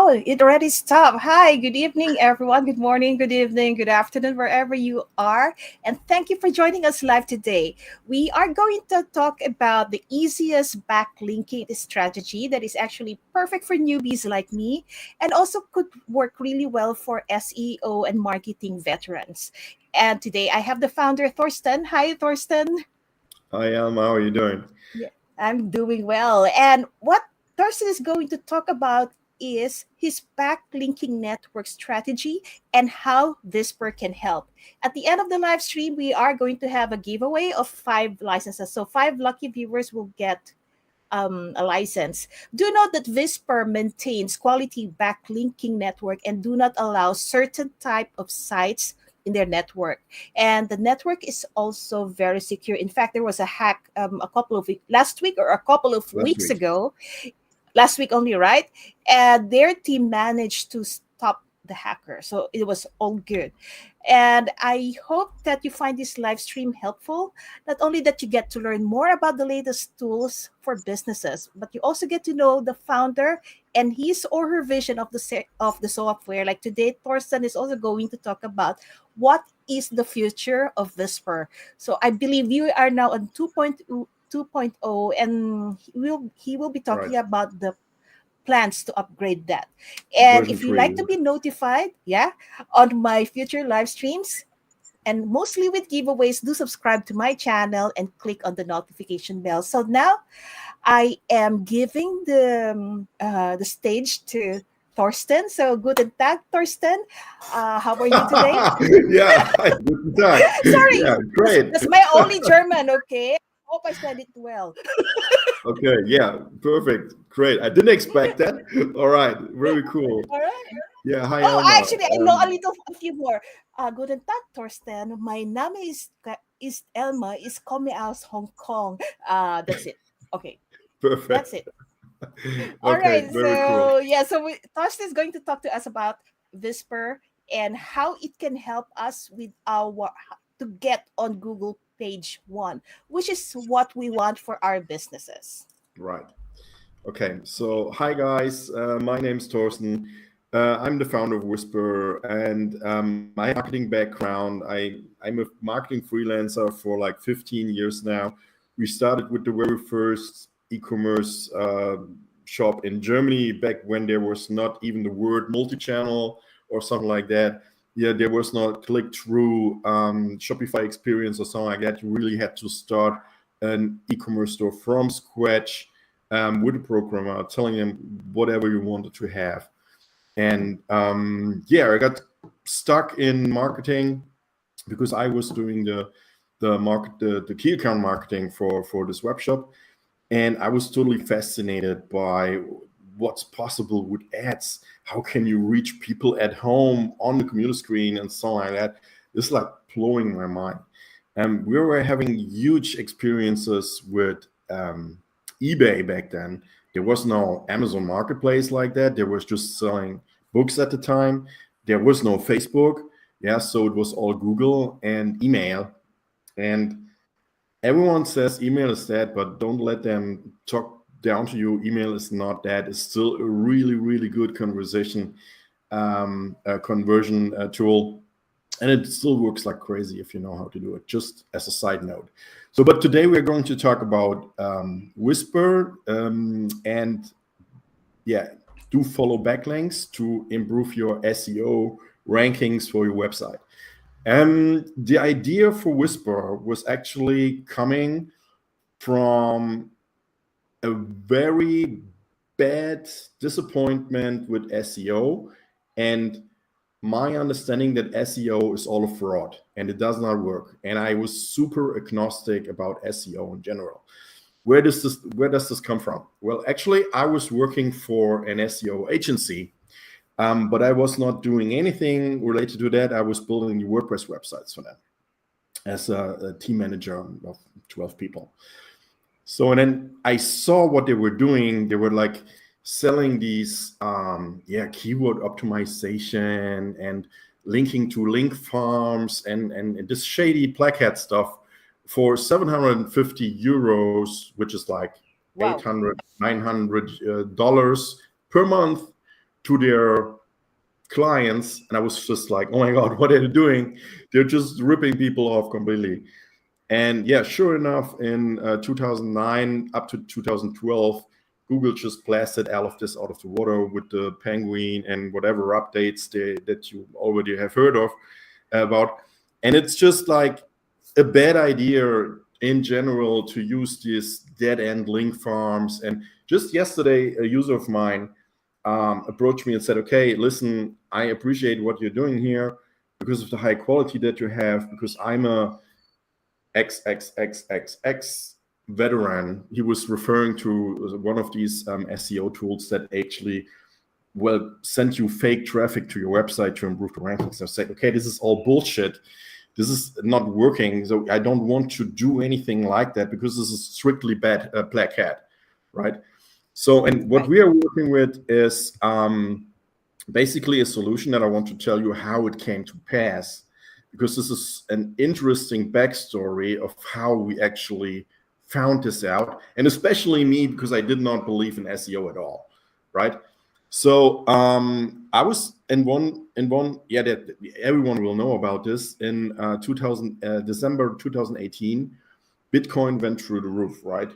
Oh, it already stopped. Hi, good evening, everyone. Good morning, good evening, good afternoon, wherever you are. And thank you for joining us live today. We are going to talk about the easiest backlinking strategy that is actually perfect for newbies like me and also could work really well for SEO and marketing veterans. And today I have the founder, Thorsten. Hi, Thorsten. Hi, how are you doing? Yeah, I'm doing well. And what Thurston is going to talk about is his backlinking network strategy and how Whisper can help. At the end of the live stream, we are going to have a giveaway of 5 licenses. So 5 lucky viewers will get a license. Do note that Whisper maintains quality backlinking network and do not allow certain type of sites in their network. And the network is also very secure. In fact, there was a hack a couple of weeks last week or a couple of Last weeks week. ago, last week only, right? And their team managed to stop the hacker. So it was all good. And I hope that you find this live stream helpful. Not only that you get to learn more about the latest tools for businesses, but you also get to know the founder and his or her vision of the software. Like today, Thorsten is also going to talk about what is the future of Whisper. So I believe you are now on 2.0, and he will be Right. talking about the plans to upgrade that. And Version if you 3. like to be notified, yeah, on my future live streams and mostly with giveaways, do subscribe to my channel and click on the notification bell. So now I am giving the stage to Thorsten. So guten Tag, Thorsten. How are you today? Yeah, hi, guten Tag. Sorry, Yeah, great. that's my only German. Okay, hope I said it well. Okay, yeah, perfect. Great. I didn't expect that. All right, very cool. All right. Yeah, hi, Oh, Elma. actually, I know a few more. Guten Tag, Thorsten. My name is Elma. Is komme aus Hong Kong. That's it. Okay, that's Perfect. it. All Okay, right. very cool. So yeah, so Thorsten is going to talk to us about Whisper and how it can help us with our to get on Google page one, which is what we want for our businesses. Right. Okay, so hi guys, my name's Torsten. I'm the founder of Whisper, and my marketing background. I'm a marketing freelancer for like 15 years now. We started with the very first e-commerce shop in Germany back when there was not even the word multi-channel or something like that. Yeah, there was not click-through Shopify experience or something like that. You really had to start an e-commerce store from scratch with a programmer, telling them whatever you wanted to have. And yeah, I got stuck in marketing because I was doing the key account marketing for this web shop, and I was totally fascinated by what's possible with ads. How can you reach people at home on the computer screen and so like that? This is like blowing my mind. And we were having huge experiences with eBay back then. There was no Amazon Marketplace like that. There was just selling books at the time. There was no Facebook. Yeah, so it was all Google and email. And everyone says email is that, but don't let them talk down to you. Email is not that. It's still a really, really good conversion tool, and it still works like crazy if you know how to do it. Just as a side note. So, but today we're going to talk about Whisper, and yeah, do follow backlinks to improve your SEO rankings for your website. The idea for Whisper was actually coming from a very bad disappointment with SEO and my understanding that SEO is all a fraud and it does not work. And I was super agnostic about SEO in general. Where does this come from? Well, actually, I was working for an SEO agency, but I was not doing anything related to that. I was building the WordPress websites for them as a team manager of 12 people. So, and then I saw what they were doing. They were like selling these, keyword optimization and linking to link farms and this shady black hat stuff for 750 euros, which is like Wow. 800, $900 per month to their clients, and I was just like, oh my god, what are they doing? They're just ripping people off completely. And yeah, sure enough, in 2009 up to 2012, Google just blasted all of this out of the water with the Penguin and whatever updates that you already have heard of about. And it's just like a bad idea in general to use these dead-end link farms. And just yesterday, a user of mine approached me and said, okay, listen, I appreciate what you're doing here because of the high quality that you have, because I'm a XXXXX veteran. He was referring to one of these SEO tools that actually send you fake traffic to your website to improve the rankings. I said, okay, this is all bullshit. This is not working. So I don't want to do anything like that because this is strictly black hat, right? So, and what we are working with is basically a solution that I want to tell you how it came to pass, because this is an interesting backstory of how we actually found this out, and especially me, because I did not believe in SEO at all, right? So I was in one, that everyone will know about this. In December 2018, Bitcoin went through the roof, right?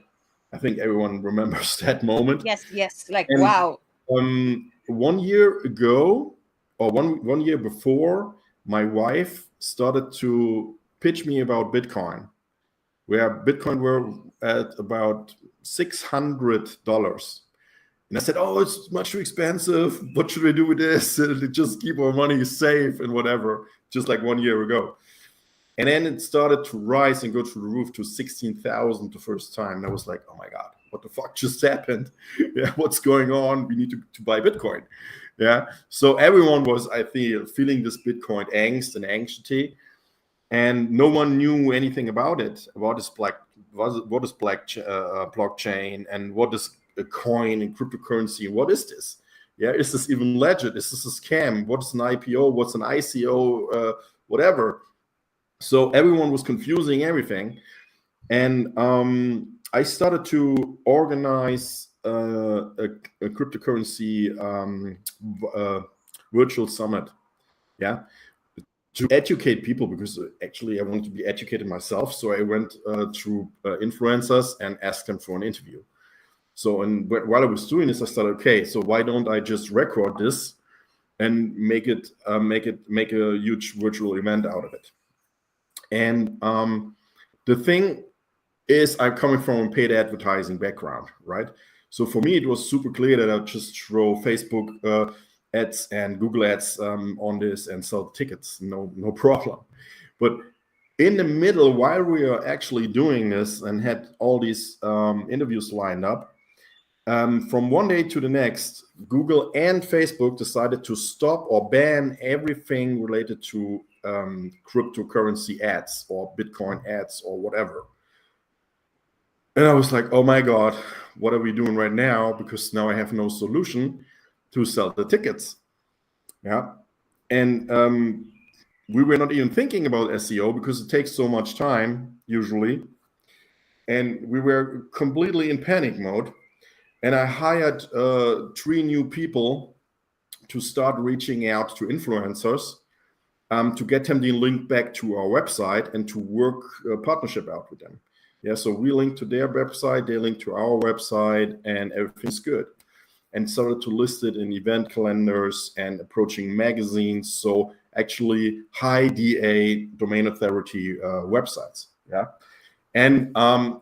I think everyone remembers that moment. Yes, like, And, wow. 1 year ago, or one year before, my wife started to pitch me about Bitcoin, where Bitcoin were at about $600. And I said, oh, it's much too expensive. What should we do with this? Just keep our money safe and whatever, just like 1 year ago. And then it started to rise and go through the roof to 16,000 the first time. And I was like, oh my God, what the fuck just happened? Yeah, what's going on? We need to buy Bitcoin. Yeah. So everyone was, I think, feeling this Bitcoin angst and anxiety. And no one knew anything about it. What is blockchain, and what is a coin and cryptocurrency? What is this? Yeah, is this even legit? Is this a scam? What's an IPO? What's an ICO? Whatever. So everyone was confusing everything. And I started to organize a cryptocurrency virtual summit. Yeah. To educate people, because actually I wanted to be educated myself. So I went through influencers and asked them for an interview. So, and while I was doing this, I started, okay, so why don't I just record this and make a huge virtual event out of it? And the thing is, I'm coming from a paid advertising background, right? So for me, it was super clear that I'd just throw Facebook ads and Google ads on this and sell tickets, no problem. But in the middle, while we are actually doing this and had all these interviews lined up, from one day to the next, Google and Facebook decided to stop or ban everything related to cryptocurrency ads or Bitcoin ads or whatever. And I was like, oh my God, what are we doing right now? Because now I have no solution to sell the tickets. Yeah. And we were not even thinking about SEO because it takes so much time usually. And we were completely in panic mode. And I hired 3 new people to start reaching out to influencers to get them the link back to our website and to work a partnership out with them. Yeah, so we link to their website, they link to our website, and everything's good. And started to list it in event calendars and approaching magazines. So actually high DA domain authority websites. Yeah. And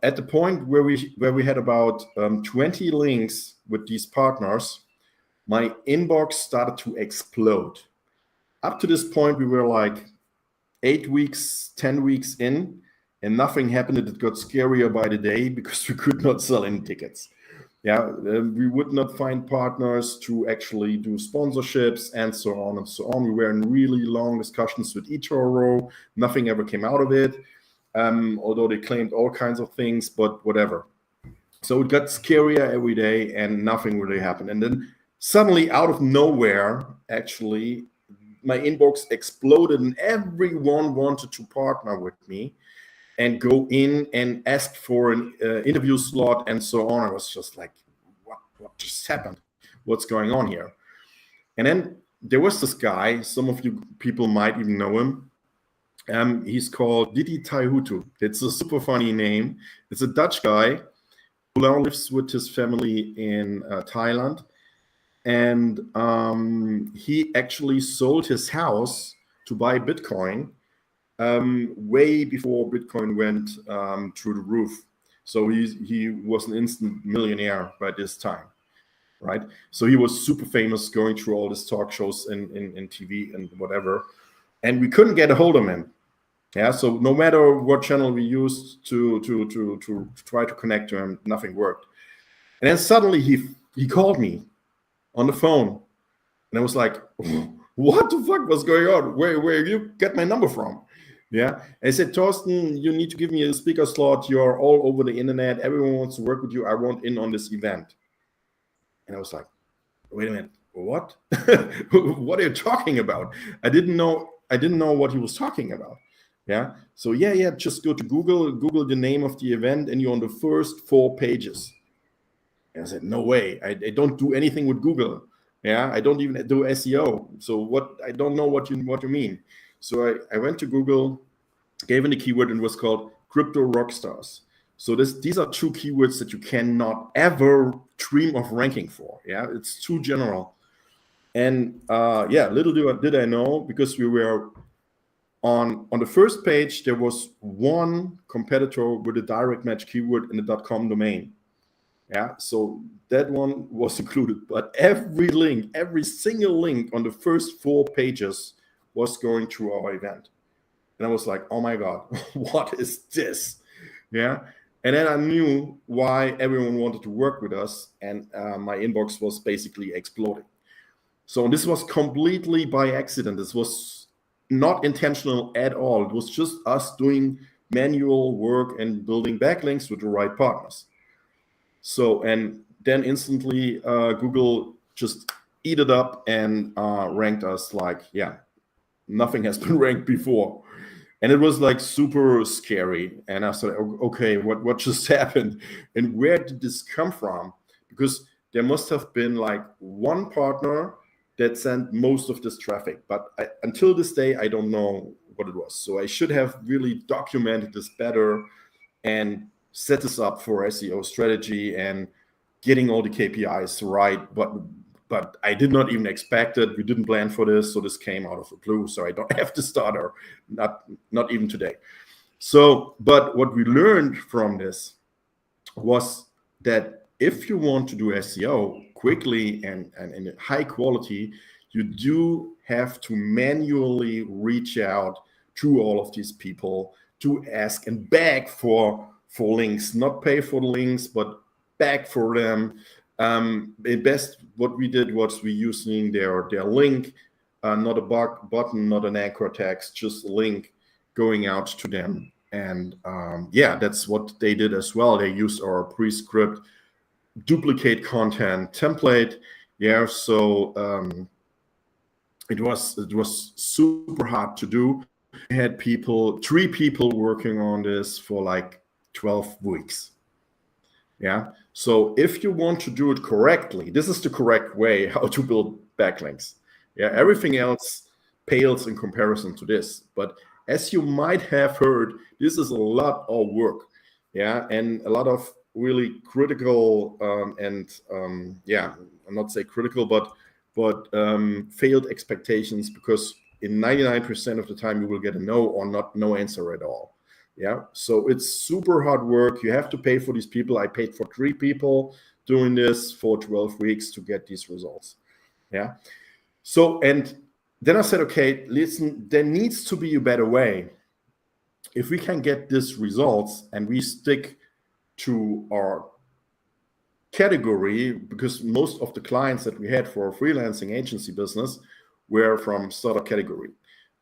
at the point where we had about 20 links with these partners, my inbox started to explode. Up to this point, we were like 8 weeks, 10 weeks in, and nothing happened. It got scarier by the day because we could not sell any tickets. Yeah, we would not find partners to actually do sponsorships and so on and so on. We were in really long discussions with eToro. Nothing ever came out of it, although they claimed all kinds of things, but whatever. So it got scarier every day and nothing really happened. And then suddenly, out of nowhere, actually, my inbox exploded and everyone wanted to partner with me and go in and ask for an interview slot and so on. I was just like, what just happened? What's going on here? And then there was this guy, some of you people might even know him. He's called Didi Taihutu. It's a super funny name. It's a Dutch guy who now lives with his family in Thailand. And he actually sold his house to buy Bitcoin way before Bitcoin went through the roof. So he was an instant millionaire by this time, right? So he was super famous, going through all these talk shows in TV and whatever. And we couldn't get a hold of him. Yeah, so no matter what channel we used to try to connect to him, nothing worked. And then suddenly he called me on the phone, and I was like, "What the fuck was going on? Where you get my number from?" Yeah, and he said, "Torsten, you need to give me a speaker slot. You're all over the internet. Everyone wants to work with you. I want in on this event." And I was like, "Wait a minute, what? What are you talking about?" I didn't know what he was talking about. Yeah. So yeah, just go to Google the name of the event, and you're on the first 4 pages. And I said, no way. I don't do anything with Google. Yeah. I don't even do SEO. So what? I don't know what you mean. So I went to Google, gave in the keyword, and it was called crypto rockstars. So these are 2 keywords that you cannot ever dream of ranking for. Yeah. It's too general. And little did I know, because we were on the first page, there was one competitor with a direct match keyword in the .com domain. Yeah, so that one was included, but every single link on the first 4 pages was going through our event. And I was like, oh my God, what is this? Yeah. And then I knew why everyone wanted to work with us, and my inbox was basically exploding. So this was completely by accident. This was not intentional at all. It was just us doing manual work and building backlinks with the right partners. So, and then instantly Google just eat it up and ranked us like, yeah, nothing has been ranked before. And it was like super scary. And I said, okay, what just happened? And where did this come from? Because there must have been like one partner that sent most of this traffic. But until this day, I don't know what it was. So I should have really documented this better and set this up for SEO strategy and getting all the KPIs right. But I did not even expect it. We didn't plan for this. So this came out of the blue. So I don't have the starter, not even today. So, but what we learned from this was that if you want to do SEO quickly and in high quality, you do have to manually reach out to all of these people to ask and beg for links, not pay for the links, but beg for them. At best, what we did was we using their link, not a button, not an anchor text, just a link going out to them. And that's what they did as well. They used our pre-script duplicate content template. Yeah, so it was super hard to do. We had 3 people working on this for like 12 weeks. Yeah, so if you want to do it correctly, this is the correct way how to build backlinks. Yeah, everything else pales in comparison to this. But as you might have heard, this is a lot of work. Yeah, and a lot of really critical I'm not say critical, but failed expectations, because in 99% of the time you will get a no or no answer at all. Yeah, so it's super hard work. You have to pay for these people. I paid for 3 people doing this for 12 weeks to get these results. Yeah, so and then I said, okay, listen, there needs to be a better way. If we can get these results and we stick to our category, because most of the clients that we had for our freelancing agency business were from startup category.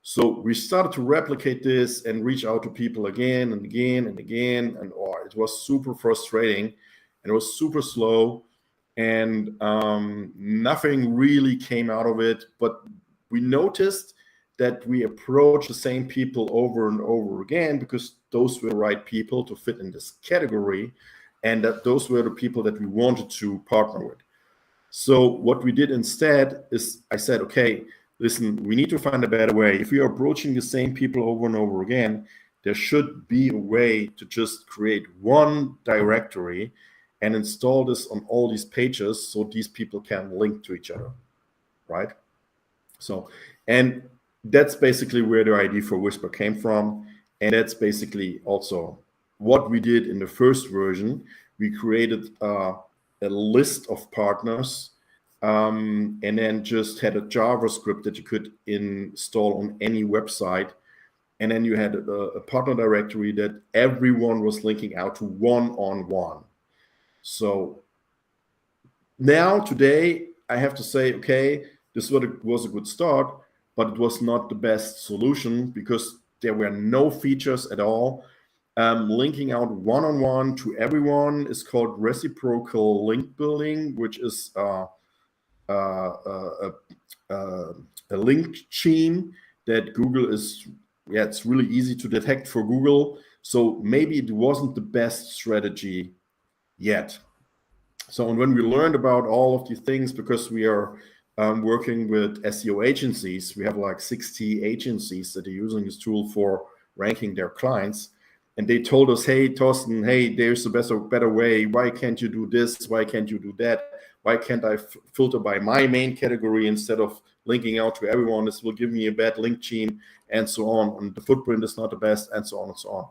So we started to replicate this and reach out to people again and again and again. And it was super frustrating, and it was super slow, and nothing really came out of it. But we noticed that we approached the same people over and over again, because those were the right people to fit in this category, and that those were the people that we wanted to partner with. So what we did instead is I said, okay, listen, we need to find a better way. If we are approaching the same people over and over again, there should be a way to just create one directory and install this on all these pages so these people can link to each other, right? So, and that's basically where the idea for Whisper came from. And that's basically also what we did in the first version. We created a list of partners, and then just had a JavaScript that you could install on any website. And then you had a partner directory that everyone was linking out to one-on-one. So now, today, I have to say, okay, this was a good start, but it was not the best solution because there were no features at all. Linking out one-on-one to everyone is called reciprocal link building, which is a link chain that Google is, yeah, it's really easy to detect for Google. So maybe it wasn't the best strategy yet. So, and when we learned about all of these things, because we are working with SEO agencies, we have like 60 agencies that are using this tool for ranking their clients. And they told us, hey, Thorsten, hey, there's a better way. Why can't you do this? Why can't you do that? Why can't I filter by my main category instead of linking out to everyone? This will give me a bad link chain and so on. And the footprint is not the best and so on and so on.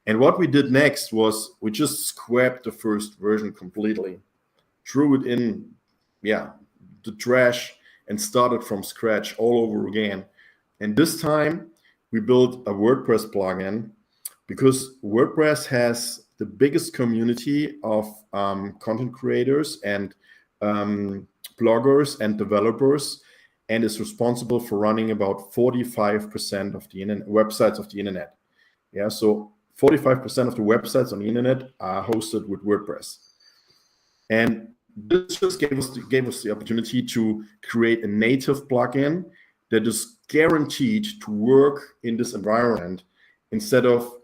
And what we did next was we just scrapped the first version completely, threw it in, yeah, the trash, and started from scratch all over again. And this time we built a WordPress plugin because WordPress has the biggest community of content creators and bloggers and developers, and is responsible for running about 45% of the websites of the internet. Yeah, so 45% of the websites on the internet are hosted with WordPress. And this just gave us the opportunity to create a native plugin that is guaranteed to work in this environment instead of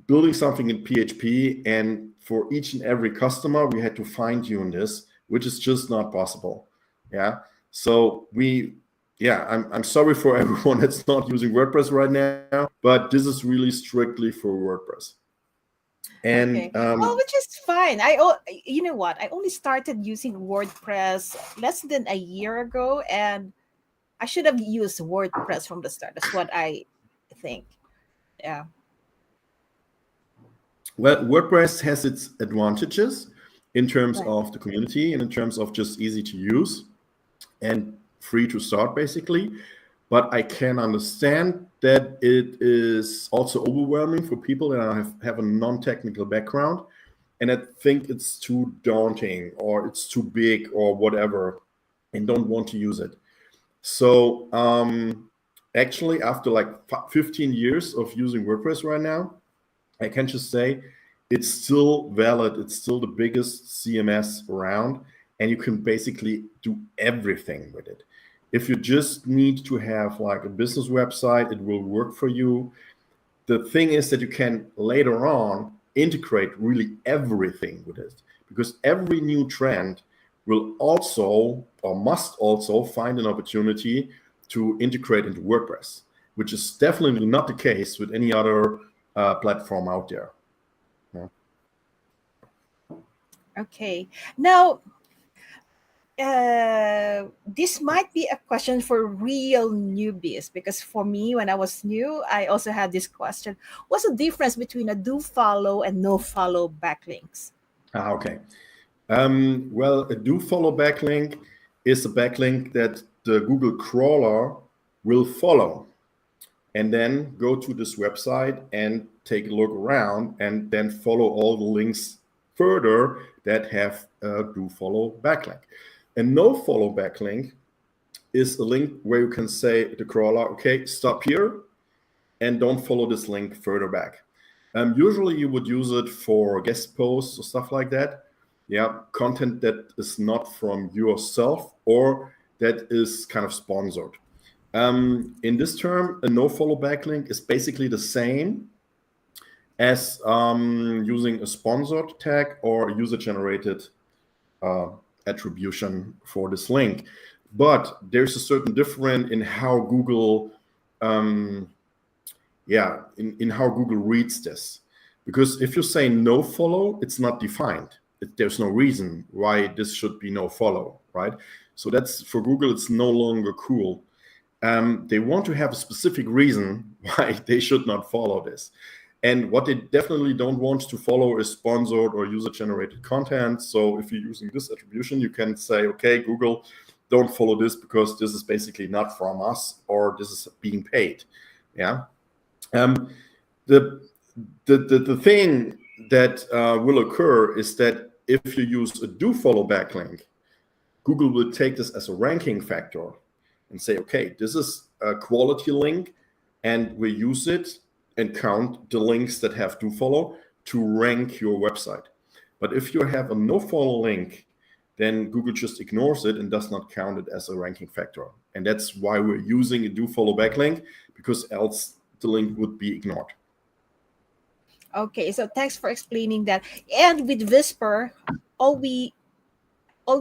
building something in PHP. And for each and every customer, we had to fine tune this, which is just not possible. Yeah. So I'm sorry for everyone that's not using WordPress right now, but this is really strictly for WordPress. And Okay. Well, which is fine. You know what? I only started using WordPress less than a year ago, and I should have used WordPress from the start. That's what I think. Yeah. well, WordPress has its advantages in terms Right. of the community and in terms of just easy to use and free to start, basically. But I can understand that it is also overwhelming for people that have a non-technical background, and I think it's too daunting or it's too big or whatever, and don't want to use it. So actually, after like 15 years of using WordPress right now, I can just say it's still valid. It's still the biggest CMS around, and you can basically do everything with it. If you just need to have like a business website, it will work for you. The thing is that you can later on integrate really everything with it, because every new trend will also or must also find an opportunity to integrate into WordPress, which is definitely not the case with any other platform out there. Yeah. Okay. Now, this might be a question for real newbies, because for me, when I was new, I also had this question: what's the difference between a do follow and no follow backlinks? Okay. Well, a do follow backlink is a backlink that the Google crawler will follow and then go to this website and take a look around and then follow all the links further that have a do follow backlink. A no follow backlink is a link where you can say to the crawler, okay, stop here and don't follow this link further back. Usually you would use it for guest posts or stuff like that. Yeah, content that is not from yourself or that is kind of sponsored. In this term, a no follow backlink is basically the same as using a sponsored tag or a user generated attribution for this link. But there's a certain difference in how Google, in how Google reads this. Because if you say no follow, it's not defined. There's no reason why this should be no follow, right? So that's, for Google, it's no longer cool. They want to have a specific reason why they should not follow this. And what they definitely don't want to follow is sponsored or user-generated content. So if you're using this attribution, you can say, okay, Google, don't follow this because this is basically not from us, or this is being paid. Yeah. The thing that will occur is that if you use a do follow backlink, Google will take this as a ranking factor and say, okay, this is a quality link, and we use it and count the links that have do follow to rank your website. But if you have a no follow link, then Google just ignores it and does not count it as a ranking factor. And that's why we're using a do follow backlink, because else the link would be ignored. Okay, so thanks for explaining that. And with Whisper, all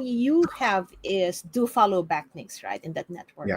you have is do follow backlinks, right, in that network.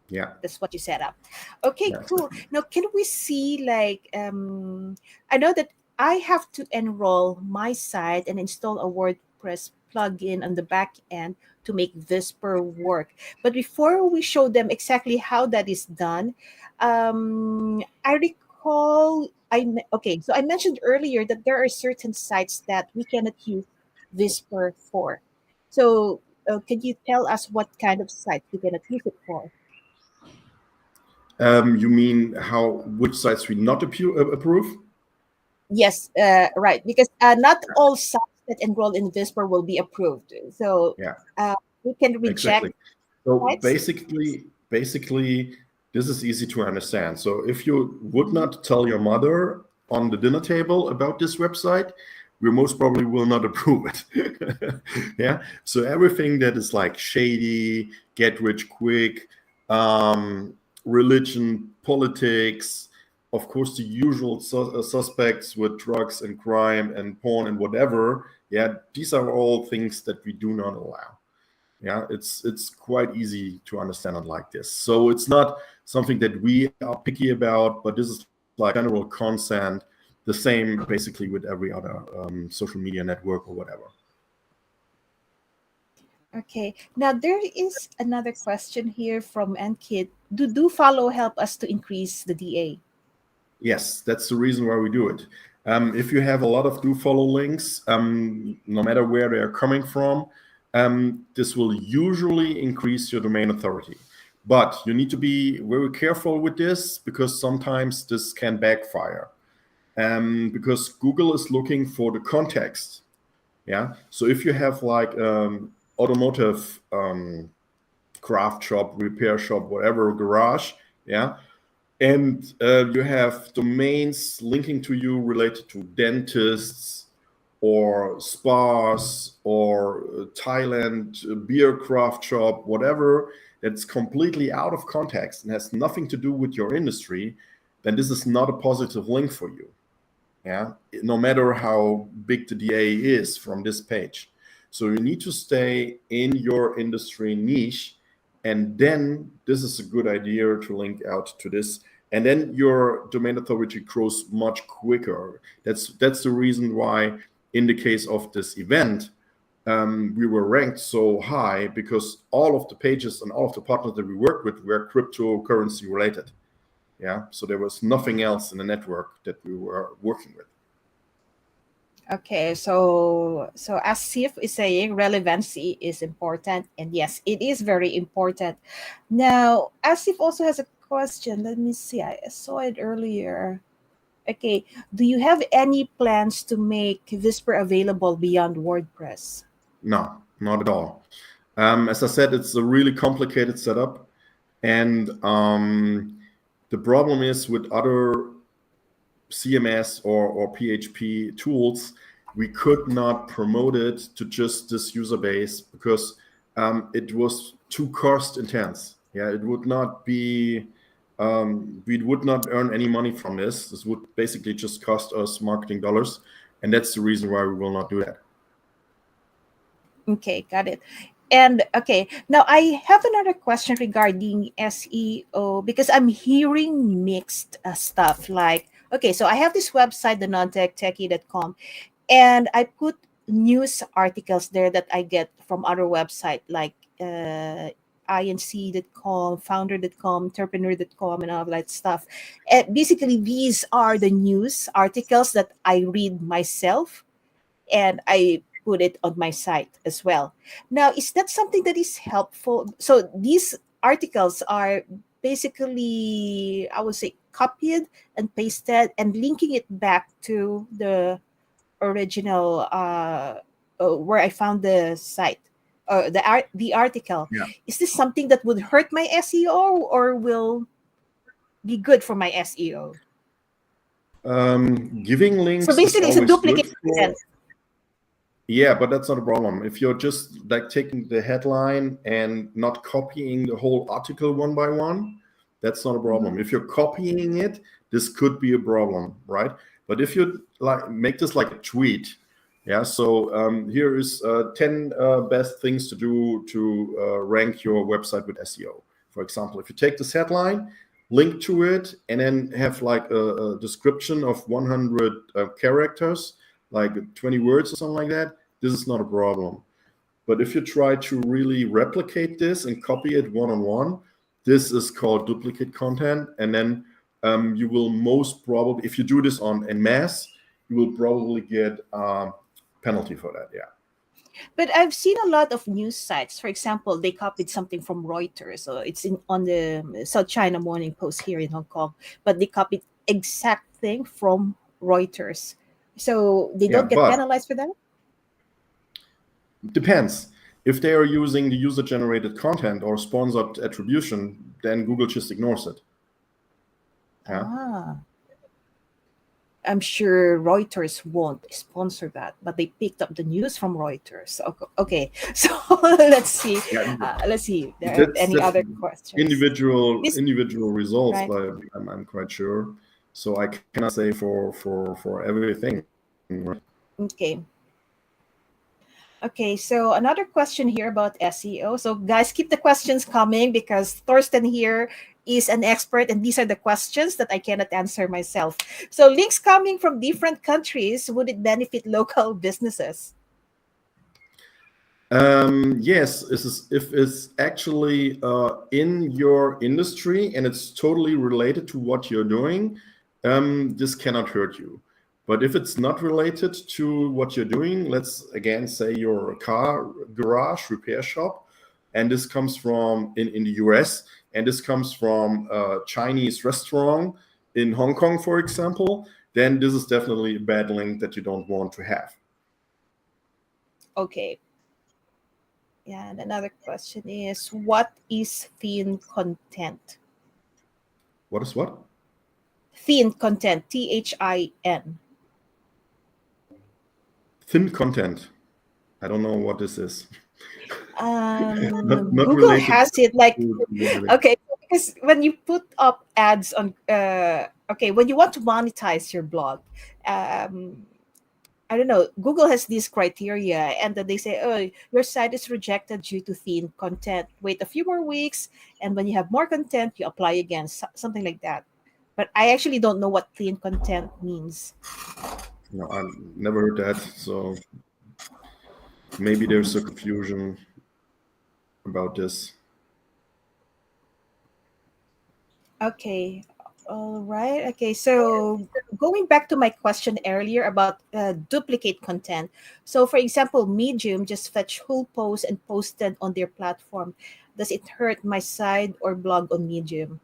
Yeah. That's what you set up. Okay, Yeah. cool. Now, can we see, like, I know that I have to enroll my site and install a WordPress plugin on the back end to make Whisper work. But before we show them exactly how that is done, I recall, so I mentioned earlier that there are certain sites that we cannot use Whisper for. So, can you tell us what kind of sites we cannot use it for? You mean which sites we not approve? Yes, right. Because not all sites that enroll in Whisper will be approved. So Yeah, we can reject exactly. So sites. basically, this is easy to understand. So if you would not tell your mother on the dinner table about this website, we most probably will not approve it. Yeah. So everything that is like shady, get rich quick, religion, politics, of course, the usual suspects with drugs and crime and porn and whatever. Yeah, these are all things that we do not allow. Yeah, it's quite easy to understand it like this. So it's not something that we are picky about, but this is like general consent, the same basically with every other social media network or whatever. Okay. Now there is another question here from Ankit. Do follow help us to increase the DA? Yes, that's the reason why we do it. If you have a lot of do follow links, no matter where they are coming from, this will usually increase your domain authority. But you need to be very careful with this, because sometimes this can backfire. Because Google is looking for the context. Yeah. So if you have like automotive craft shop, repair shop, whatever, garage, yeah, and you have domains linking to you related to dentists or spas or Thailand beer craft shop, whatever, that's completely out of context and has nothing to do with your industry, then this is not a positive link for you. Yeah, no matter how big the DA is from this page. So you need to stay in your industry niche, and then this is a good idea to link out to this, and then your domain authority grows much quicker. That's the reason why in the case of this event, we were ranked so high, because all of the pages and all of the partners that we worked with were cryptocurrency related. Yeah, so there was nothing else in the network that we were working with. Okay, so as Sif is saying, relevancy is important, and yes, it is very important. Now, Asif also has a question. Let me see. I saw it earlier. Okay, do you have any plans to make Whisper available beyond WordPress? No, not at all. As I said, it's a really complicated setup, and the problem is with other CMS or PHP tools, we could not promote it to just this user base, because it was too cost intense. Yeah, it would not be. We would not earn any money from this. This would basically just cost us marketing dollars, and that's the reason why we will not do that. Okay, got it. And okay, now I have another question regarding SEO because I'm hearing mixed stuff. Like, okay, so I have this website, the nontech.techie.com, and I put news articles there that I get from other website like inc.com, founder.com, entrepreneur.com, and all that stuff. And basically, these are the news articles that I read myself and I put it on my site as well. Now, is that something that is helpful? So these articles are basically, I would say, copied and pasted and linking it back to the original where I found the site or the article. Yeah. Is this something that would hurt my SEO or will be good for my SEO? Giving So links is basically, it's a always good duplicate for. content. Yeah, but that's not a problem. If you're just like taking the headline and not copying the whole article one by one, that's not a problem. Mhm. If you're copying it, this could be a problem, right? But if you like make this like a tweet, yeah. So here is 10 best things to do to rank your website with SEO. For example, if you take this headline, link to it, and then have like a description of 100 characters, like 20 words or something like that, this is not a problem. But if you try to really replicate this and copy it one on one, this is called duplicate content. And then you will most probably, if you do this on en masse, you will probably get a penalty for that. Yeah. But I've seen a lot of news sites. For example, they copied something from Reuters. So it's in on the South China Morning Post here in Hong Kong, but they copied exact thing from Reuters. So they Yeah. don't get But penalized for that? depends. If they are using the user generated content or sponsored attribution, then Google just ignores it. Yeah. Ah, I'm sure Reuters won't sponsor that, but they picked up the news from Reuters. Okay. So let's see. Yeah. Let's see if there are any That's other questions. individual This individual results, right. but I'm quite sure. So I cannot say for everything. Right? Okay. Okay, so another question here about SEO. So, guys, keep the questions coming because Thorsten here is an expert, and these are the questions that I cannot answer myself. So, links coming from different countries, would it benefit local businesses? Yes, if it's actually in your industry and it's totally related to what you're doing, this cannot hurt you. But if it's not related to what you're doing, let's again say your car garage repair shop, and this comes from in the US, and this comes from a Chinese restaurant in Hong Kong, for example, then this is definitely a bad link that you don't want to have. Okay. Yeah, and another question is what is thin content? What is what? Thin content, THIN. Thin content. I don't know what this is. Not Google related has it like to marketing. okay, because when you put up ads on, okay, when you want to monetize your blog, um, I don't know, Google has these criteria, and then they say, oh, your site is rejected due to thin content. Wait a few more weeks, and when you have more content, you apply again, something like that. But I actually don't know what thin content means. No, I never heard that. So maybe there's a confusion about this. Okay. All right. Okay. So going back to my question earlier about duplicate content. So, for example, Medium just fetch whole posts and posted on their platform. Does it hurt my site or blog on Medium?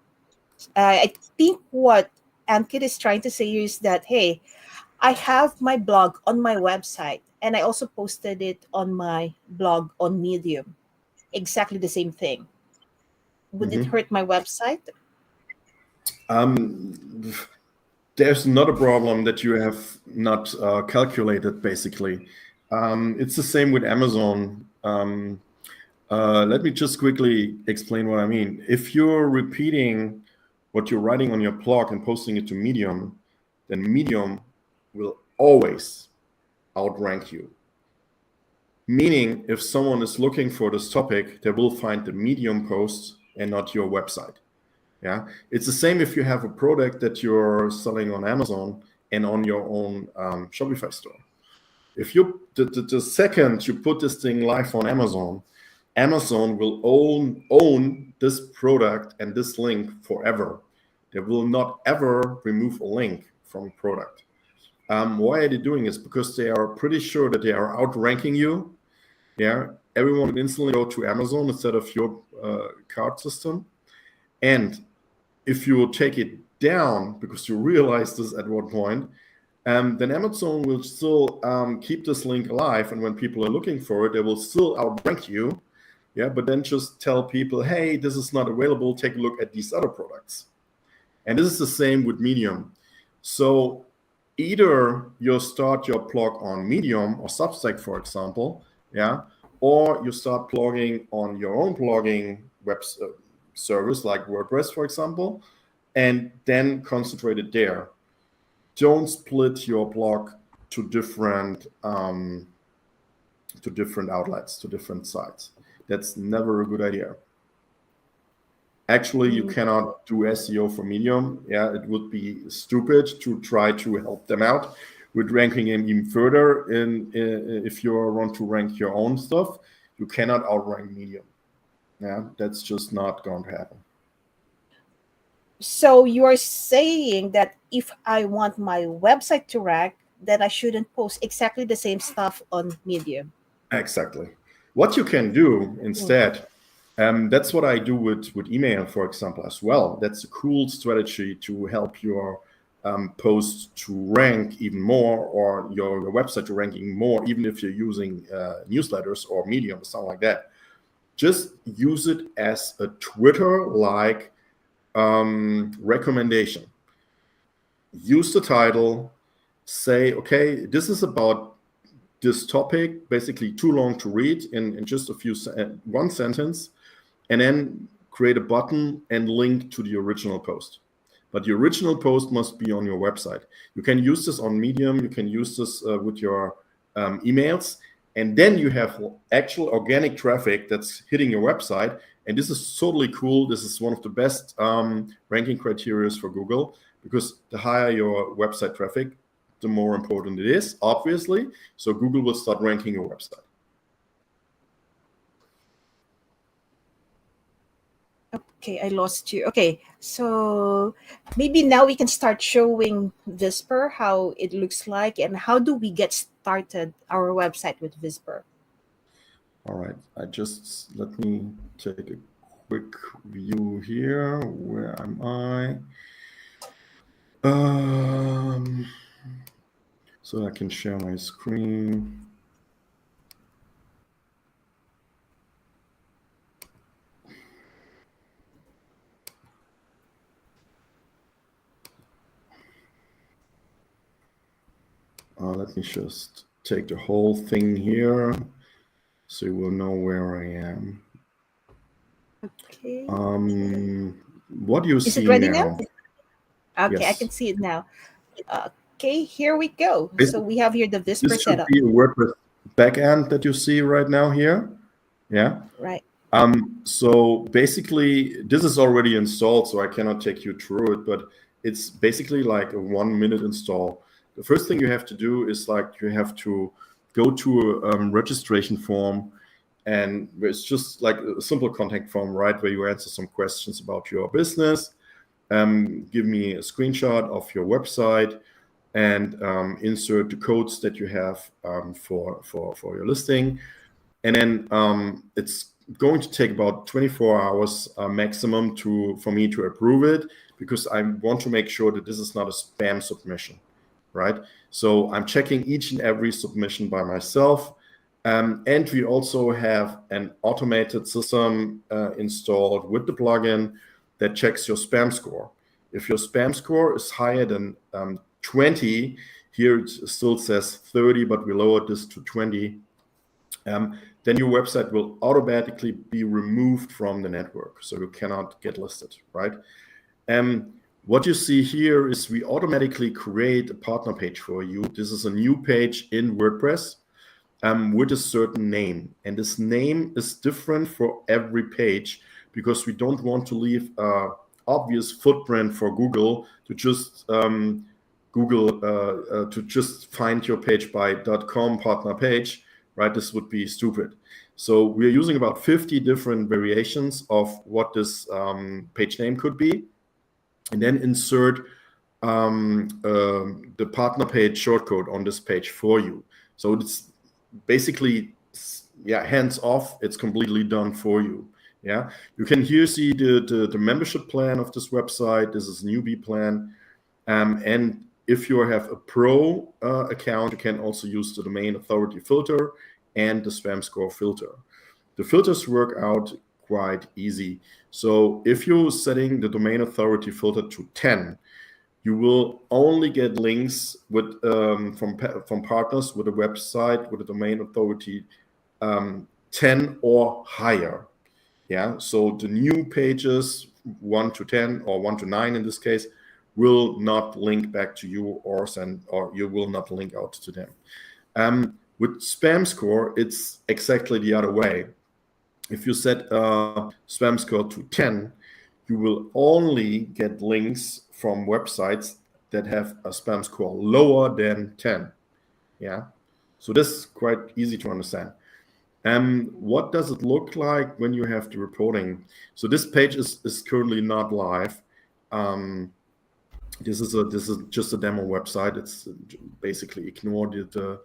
I think what Ankit is trying to say here is that, hey, I have my blog on my website and I also posted it on my blog on Medium. Exactly the same thing. Would it Mhm. hurt my website? Um, there's not a problem that you have not calculated, basically. It's the same with Amazon. Let me just quickly explain what I mean. If you're repeating what you're writing on your blog and posting it to Medium, then Medium will always outrank you. Meaning, if someone is looking for this topic, they will find the Medium post and not your website. Yeah, it's the same if you have a product that you're selling on Amazon and on your own Shopify store. If you the second you put this thing live on Amazon, Amazon will own this product and this link forever. They will not ever remove a link from a product. Why are they doing this? Because they are pretty sure that they are outranking you. Yeah, everyone would instantly go to Amazon instead of your cart system. And if you take it down because you realize this at one point, then Amazon will still keep this link alive. And when people are looking for it, they will still outrank you. Yeah, but then just tell people, hey, this is not available. Take a look at these other products. And this is the same with Medium. So either you start your blog on Medium or Substack, for example, yeah, or you start blogging on your own blogging web service like WordPress, for example, and then concentrate it there. Don't split your blog to different outlets, to different sites. That's never a good idea. Actually, you cannot do SEO for Medium. Yeah, it would be stupid to try to help them out with ranking them even further. If you want to rank your own stuff, you cannot outrank Medium. Yeah, that's just not going to happen. So you are saying that if I want my website to rank, then I shouldn't post exactly the same stuff on Medium. Exactly. What you can do instead, that's what I do with email, for example, as well. That's a cool strategy to help your post to rank even more, or your website to rank even more, even if you're using newsletters or Medium or something like that. Just use it as a Twitter-like recommendation. Use the title, say, okay, this is about this topic, basically too long to read in just one sentence, and then create a button and link to the original post. But the original post must be on your website. You can use this on Medium, you can use this with your emails, and then you have actual organic traffic that's hitting your website. And this is totally cool. This is one of the best ranking criteria for Google, because the higher your website traffic, the more important it is, obviously. So Google will start ranking your website. Okay, I lost you. Okay, so maybe now we can start showing Whisper, how it looks like, and how do we get started our website with Whisper. All right, let me take a quick view here. Where am I? So I can share my screen. Let me just take the whole thing here so you will know where I am. Okay. What do you see Is it ready now? Okay, I Yes. can see it now. Okay, here we go. So we have here the Whisper This should setup. be a WordPress backend that you see right now here. Yeah. Right. So basically, this is already installed, so I cannot take you through it, but it's basically like a 1-minute install. The first thing you have to do is you have to go to a registration form, and it's just like a simple contact form, right, where you answer some questions about your business. Give me a screenshot of your website, and insert the codes that you have for your listing. And then it's going to take about 24 hours maximum for me to approve it, because I want to make sure that this is not a spam submission, right? So I'm checking each and every submission by myself. And we also have an automated system installed with the plugin that checks your spam score. If your spam score is higher than 20, here it still says 30, but we lowered this to 20, then your website will automatically be removed from the network, so you cannot get listed, right? What you see here is we automatically create a partner page for you. This is a new page in WordPress, with a certain name. And this name is different for every page because we don't want to leave an obvious footprint for Google to just to just find your page by .com partner page, right? This would be stupid. So we're using about 50 different variations of what this page name could be, and then insert the partner page shortcode on this page for you. So it's basically, yeah, hands off. It's completely done for you. Yeah, you can here see the membership plan of this website. This is newbie plan, and if you have a pro account, you can also use the domain authority filter and the spam score filter. The filters work out quite easy. So if you're setting the domain authority filter to 10, you will only get links with from partners with a website with a domain authority 10 or higher. Yeah, so the new pages 1 to 10 or 1 to 9 in this case will not link back to you or you will not link out to them. With spam score, it's exactly the other way. If you set a spam score to 10, you will only get links from websites that have a spam score lower than 10. Yeah, so this is quite easy to understand. What does it look like when you have the reporting? So this page is currently not live. This is just a demo website. It's basically ignore the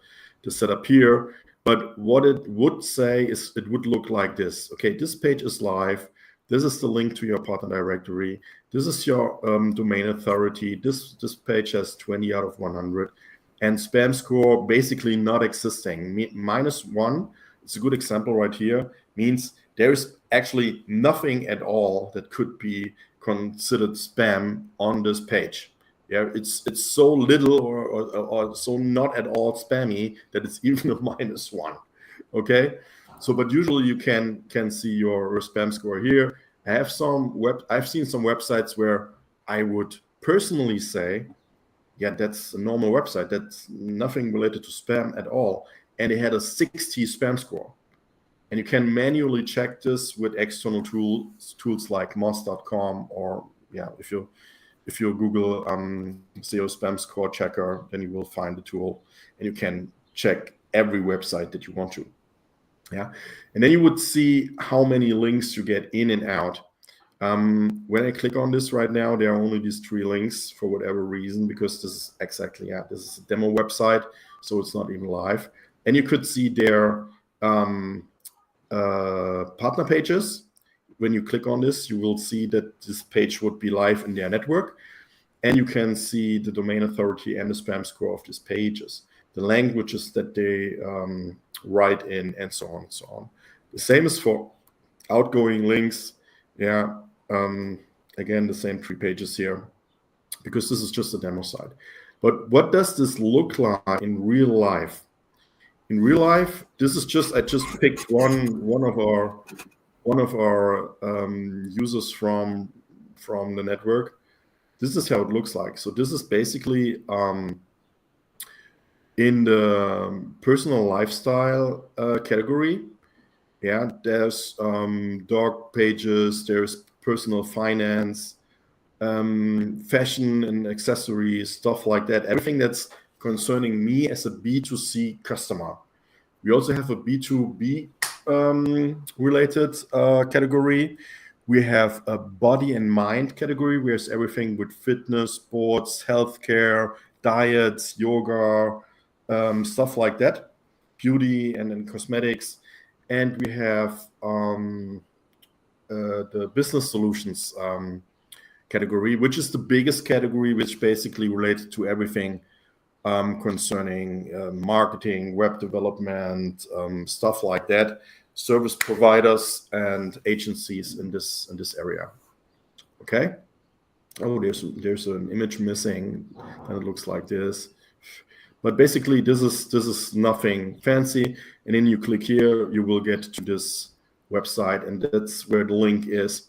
setup here. But what it would say is it would look like this. Okay, this page is live. This is the link to your partner directory. This is your domain authority. This page has 20 out of 100. And spam score basically not existing. -1, it's a good example right here, means there's actually nothing at all that could be considered spam on this page. Yeah, it's so little or so not at all spammy that it's even a -1. Okay, so but usually you can see your spam score here. I've seen some websites where I would personally say, yeah, that's a normal website. That's nothing related to spam at all, and it had a 60 spam score. And you can manually check this with external tools like moz.com, or yeah, if you Google SEO spam score checker, then you will find the tool, and you can check every website that you want to. Yeah, and then you would see how many links you get in and out. When I click on this right now, there are only these 3 links for whatever reason, because this is exactly, yeah, this is a demo website, so it's not even live. And you could see their partner pages. When you click on this, you will see that this page would be live in their network, and you can see the domain authority and the spam score of these pages, the languages that they write in, and so on and so on. The same is for outgoing links. Yeah, again, the same 3 pages here, because this is just a demo site. But what does this look like in real life? In real life, this is I just picked one of our users from the network. This is how it looks like. So this is basically in the personal lifestyle category. Yeah, there's dog pages, there's personal finance, fashion and accessories, stuff like that. Everything that's concerning me as a B2C customer. We also have a B2B related category. We have a body and mind category, where it's everything with fitness, sports, healthcare, diets, yoga, stuff like that, beauty and then cosmetics. And we have the business solutions category, which is the biggest category, which basically relates to everything concerning marketing, web development, stuff like that, service providers and agencies in this area. Okay. Oh, there's an image missing, and it looks like this. But basically, this is nothing fancy. And then you click here, you will get to this website, and that's where the link is.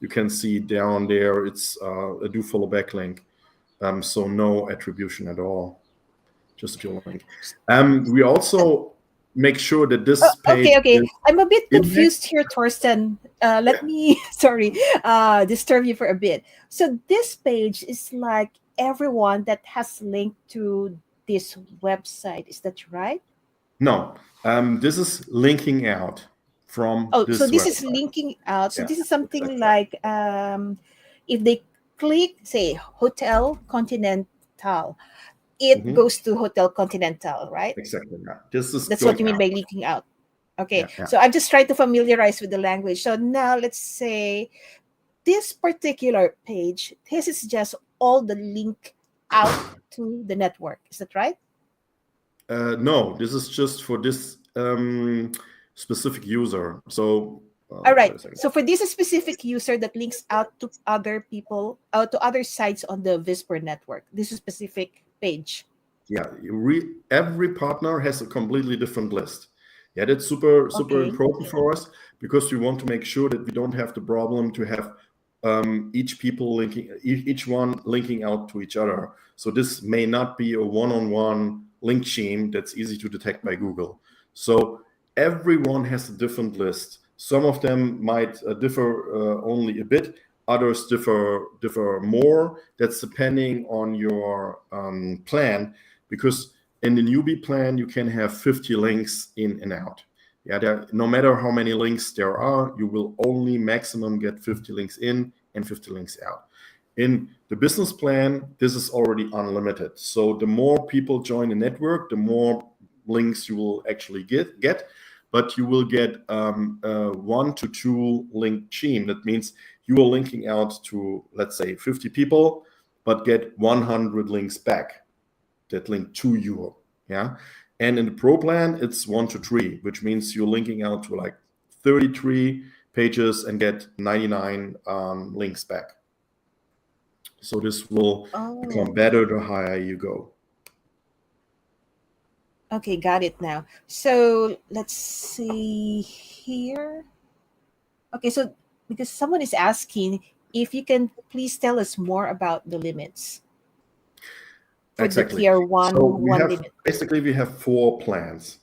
You can see down there, it's a do follow backlink, so no attribution at all, just your link. We also make sure that this page Okay. is I'm a bit indexed. confused here, Torsten. Let me, sorry, disturb you for a bit. So this page is like everyone that has linked to this website. Is that right? No, this is linking out from Oh, so this this is website. linking out. So Yeah, this is something exactly. like if they click, say, Hotel Continental, it Hmm. goes to Hotel Continental, right? Exactly. Yeah. This is That's what going you mean out. by leaking out. Okay, Yeah, yeah. so I'm just trying to familiarize with the language. So now let's say this particular page, this is just all the link out to the network. Is that right? No, this is just for this specific user. So All wait right. a second. So for this specific user that links out to other people, to other sites on the Whisper network, this is specific page. Yeah, every partner has a completely different list. Yeah, that's super Okay. important for us because we want to make sure that we don't have the problem to have each one linking out to each other. So this may not be a one-on-one link scheme that's easy to detect by Google. So everyone has a different list. Some of them might differ only a bit. Others differ more. That's depending on your plan, because in the newbie plan you can have 50 links in and out. Yeah, no matter how many links there are, you will only maximum get 50 links in and 50 links out. In the business plan, this is already unlimited. So the more people join the network, the more links you will actually get, but you will get 1 to 2 link scheme. That means you are linking out to, let's say, 50 people, but get 100 links back that link to you. Yeah. And in the pro plan, it's 1 to 3, which means you're linking out to like 33 pages and get 99 links back. So this will become Oh, better the higher you go. okay. Got it now. So let's see here. Okay. So because someone is asking if you can please tell us more about the limits for the Exactly. tier So one limit. we have 4 plans.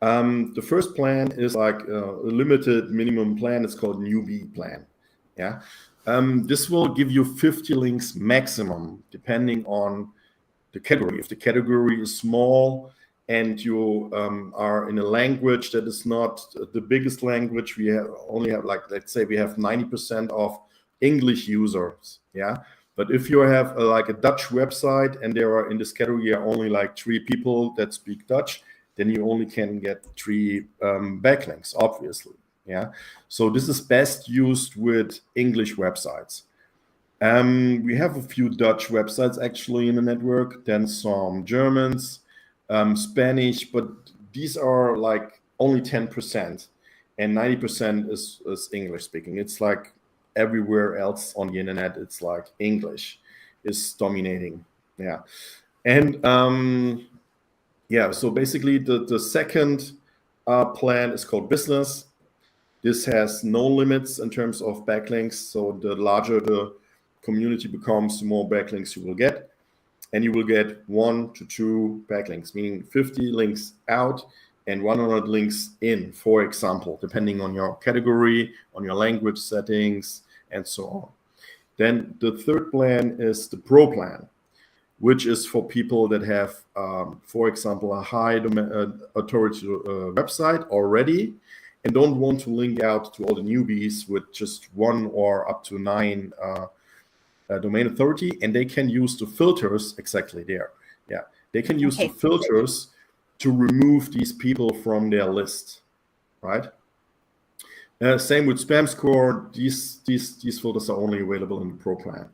The first plan is like a limited minimum plan. It's called newbie plan. Yeah. This will give you 50 links maximum, depending on the category. If the category is small and you are in a language that is not the biggest language, only have, like, let's say we have 90% of English users. Yeah. But if you have like a Dutch website and there are in this category are only like 3 people that speak Dutch, then you only can get 3 backlinks, obviously. Yeah. So this is best used with English websites. We have a few Dutch websites actually in the network, then some Germans, Spanish, but these are like only 10%, and 90% is English speaking. It's like everywhere else on the internet, it's like English is dominating. Yeah. And yeah, so basically the second plan is called business. This has no limits in terms of backlinks. So the larger the community becomes, the more backlinks you will get. And you will get 1 to 2 backlinks, meaning 50 links out and 100 links in, for example, depending on your category, on your language settings, and so on. Then the third plan is the pro plan, which is for people that have, for example, a high authority website already and don't want to link out to all the newbies with just 1 or up to 9 domain authority, and they can use the filters exactly there. Yeah, they can use the Okay. filters to remove these people from their list, right? Same with spam score. These filters are only available in the pro plan.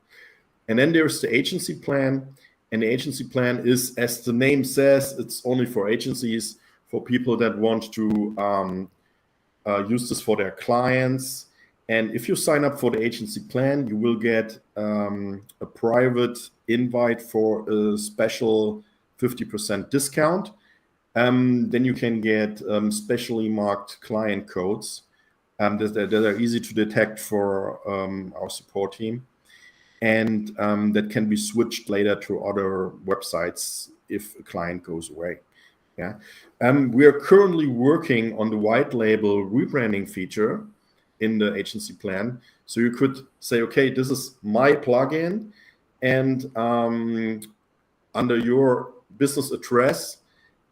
And then there's the agency plan. And the agency plan is, as the name says, it's only for agencies, for people that want to use this for their clients. And if you sign up for the agency plan, you will get a private invite for a special 50% discount. Then you can get specially marked client codes that are easy to detect for our support team, and that can be switched later to other websites if a client goes away. Yeah, we are currently working on the white label rebranding feature in the agency plan. So you could say, okay, this is my plugin, and under your business address,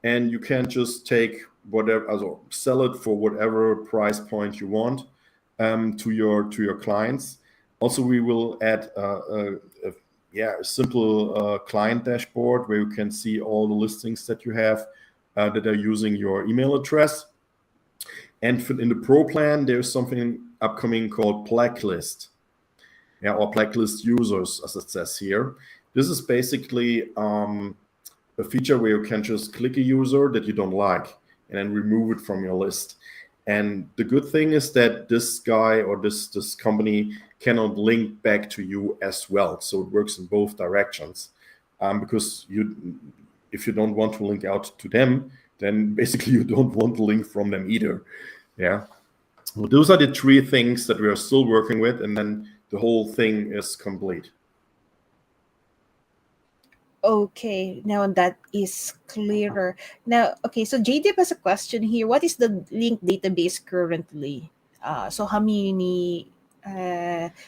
and you can just take whatever, also sell it for whatever price point you want to your clients. Also, we will add a simple client dashboard where you can see all the listings that you have that are using your email address. And in the pro plan, there's something upcoming called blacklist, or blacklist users, as it says here. This is basically a feature where you can just click a user that you don't like and then remove it from your list. And the good thing is that this guy or this company cannot link back to you as well. So it works in both directions. Because if you don't want to link out to them, then basically you don't want to link from them either. Yeah. Well, those are the three things that we are still working with, and then the whole thing is complete. Okay, now that is clearer. Now, okay, so JDip has a question here. What is the link database currently? So how many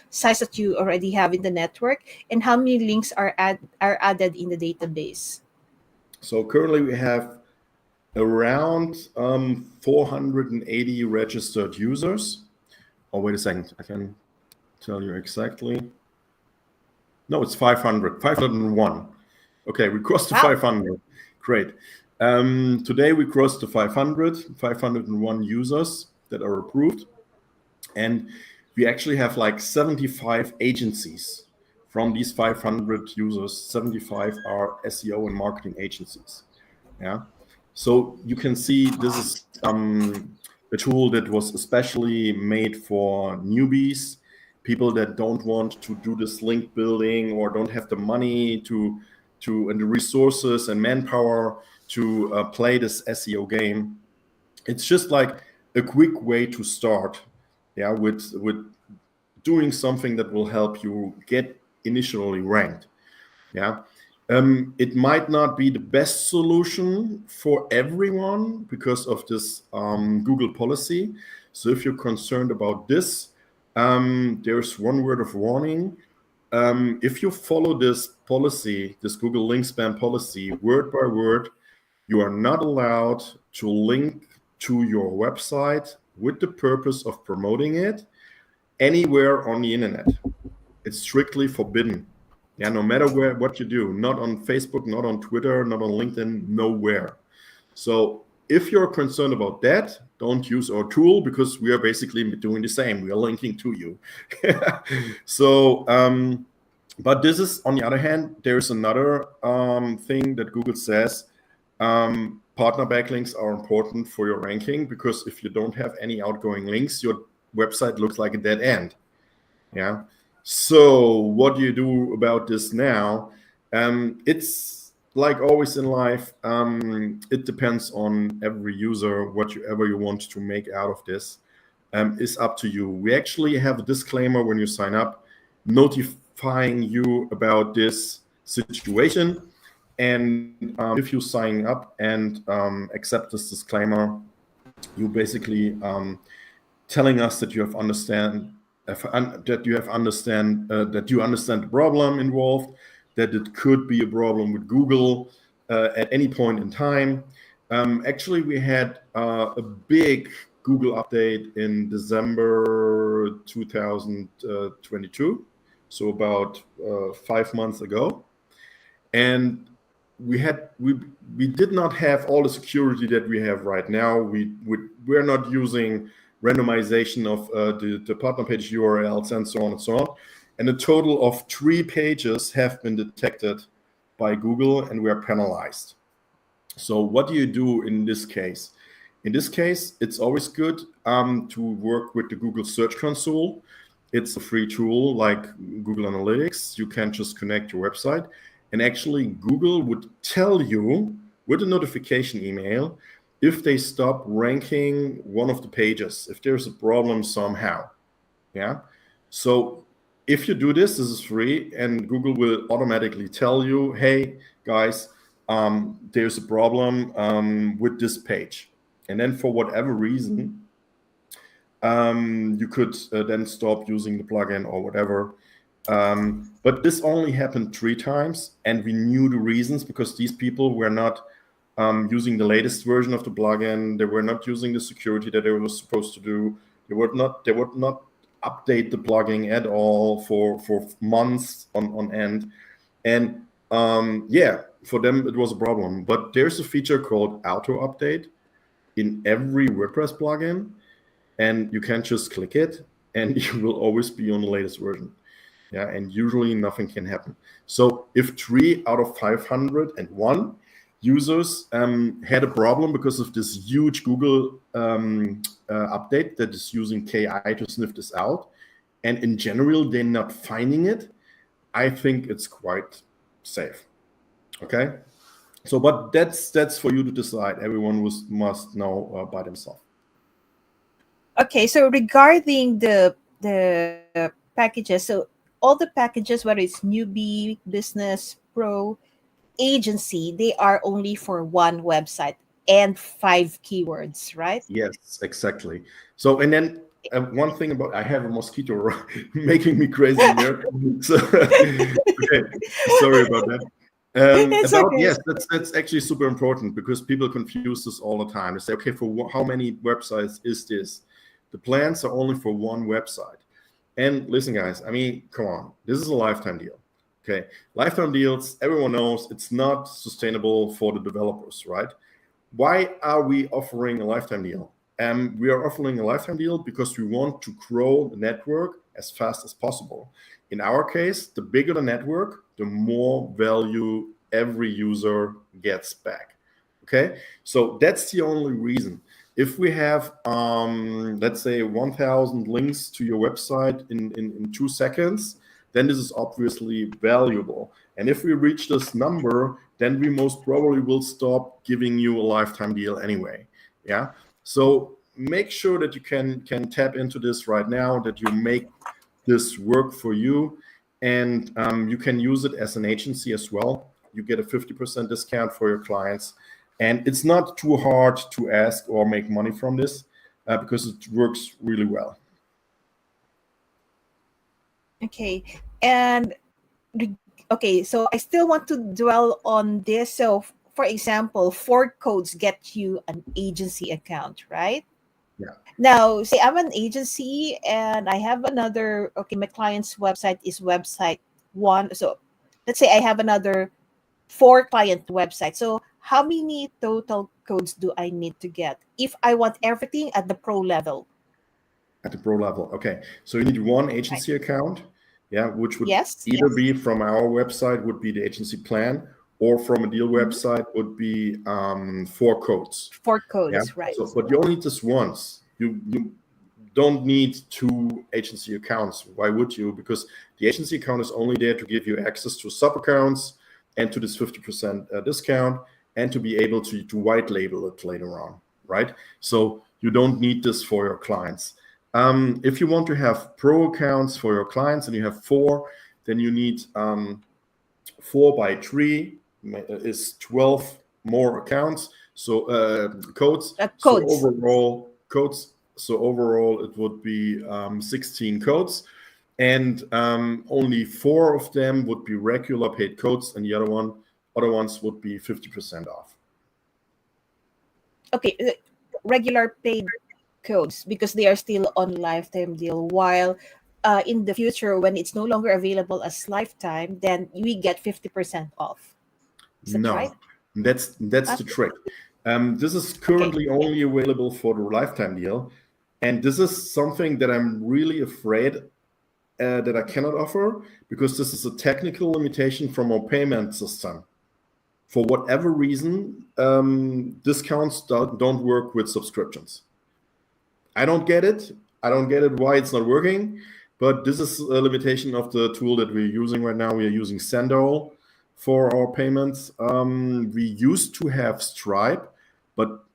sites that you already have in the network, and how many links are added in the database? So currently we have around 480 registered users. Oh, wait a second. I can tell you exactly. No, it's 500, 501. Okay, we crossed the Wow. 500. Great. Today we crossed the 501 users that are approved. And we actually have like 75 agencies. From these 500 users, 75 are SEO and marketing agencies. Yeah. So you can see this is a tool that was especially made for newbies, people that don't want to do this link building or don't have the money to and the resources and manpower to play this SEO game. It's just like a quick way to start, yeah, with doing something that will help you get initially ranked. Yeah. It might not be the best solution for everyone because of this Google policy. So if you're concerned about this, there's one word of warning. If you follow this policy, this Google link spam policy, word by word, you are not allowed to link to your website with the purpose of promoting it anywhere on the internet. It's strictly forbidden. Yeah, no matter what you do, not on Facebook, not on Twitter, not on LinkedIn, nowhere. So if you're concerned about that, don't use our tool because we are basically doing the same. We are linking to you. So, but this is, on the other hand, there's another thing that Google says. Partner backlinks are important for your ranking because if you don't have any outgoing links, your website looks like a dead end. Yeah. So what do you do about this now? It's like always in life. It depends on every user. Whatever you want to make out of this is up to you. We actually have a disclaimer when you sign up, notifying you about this situation. And if you sign up and accept this disclaimer, you basically telling us that you have understand the problem involved, that it could be a problem with Google at any point in time. Actually, we had a big Google update in December 2022, so about 5 months ago, and we did not have all the security that we have right now. We're not using randomization of the partner page URLs and so on and so on. And a total of 3 pages have been detected by Google, and we are penalized. So what do you do in this case? In this case, it's always good to work with the Google Search Console. It's a free tool like Google Analytics. You can just connect your website, and actually Google would tell you with a notification email if they stop ranking one of the pages, if there's a problem somehow. Yeah. So if you do this is free, and Google will automatically tell you, hey guys, there's a problem with this page. And then for whatever reason, you could then stop using the plugin or whatever. But this only happened 3 times, and we knew the reasons because these people were not using the latest version of the plugin. They were not using the security that they were supposed to do. They would not update the plugin at all for months on end. And yeah, for them it was a problem. But there's a feature called auto update in every WordPress plugin, and you can just click it and you will always be on the latest version. Yeah, and usually nothing can happen. So if 3 out of 501 users had a problem because of this huge Google update that is using KI to sniff this out, and in general they're not finding it, I think it's quite safe. Okay, so but that's for you to decide. Everyone must know by themselves. Okay, so regarding the packages, so all the packages, whether it's newbie, business, pro, agency, they are only for one website and 5 keywords, right? Yes, exactly. So, and then one thing about, I have a mosquito making me crazy here. So, okay, sorry about that. It's About, okay. yes, that's actually super important because people confuse this all the time. They say, okay, for how many websites is this? The plans are only for one website. And listen, guys, I mean, come on, this is a lifetime deal. Okay, lifetime deals, everyone knows it's not sustainable for the developers, right? Why are we offering a lifetime deal? We are offering a lifetime deal because we want to grow the network as fast as possible. In our case, the bigger the network, the more value every user gets back. Okay, so that's the only reason. If we have, let's say, 1,000 links to your website in 2 seconds, then this is obviously valuable. And if we reach this number, then we most probably will stop giving you a lifetime deal anyway. Yeah. So make sure that you can tap into this right now, that you make this work for you, and you can use it as an agency as well. You get a 50% discount for your clients, and it's not too hard to ask or make money from this because it works really well. Okay. And okay, so I still want to dwell on this. So, for example, 4 codes get you an agency account, right? Yeah. Now, say I'm an agency and I have another, okay, my client's website is website one. So, let's say I have another 4 client website. So, how many total codes do I need to get if I want everything at the pro level? At the pro level. Okay. So you need one Right. agency account, yeah, which would Yes. either be from our website, would be the agency plan, or from a deal Mhm. website would be 4 codes. Four Yeah. codes, right. So, but you only need this once. You don't need 2 agency accounts. Why would you? Because the agency account is only there to give you access to sub accounts and to this 50% discount, and to be able to white label it later on, right? So you don't need this for your clients. If you want to have pro accounts for your clients and you have 4, then you need 4 by 3 is 12 more accounts. So codes. So Codes. overall codes. So overall it would be 16 codes, and only 4 of them would be regular paid codes, and the other ones would be 50% off. Okay, regular paid codes because they are still on lifetime deal, while in the future when it's no longer available as lifetime, then we get 50% off. Is that right? No, that's the trick. This is Okay. currently only available for the lifetime deal, and this is something that I'm really afraid that I cannot offer, because this is a technical limitation from our payment system. For whatever reason, discounts don't work with subscriptions. I don't get it. I don't get it why it's not working, but this is a limitation of the tool that we're using right now. We are using Sendo for our payments. We used to have Stripe, but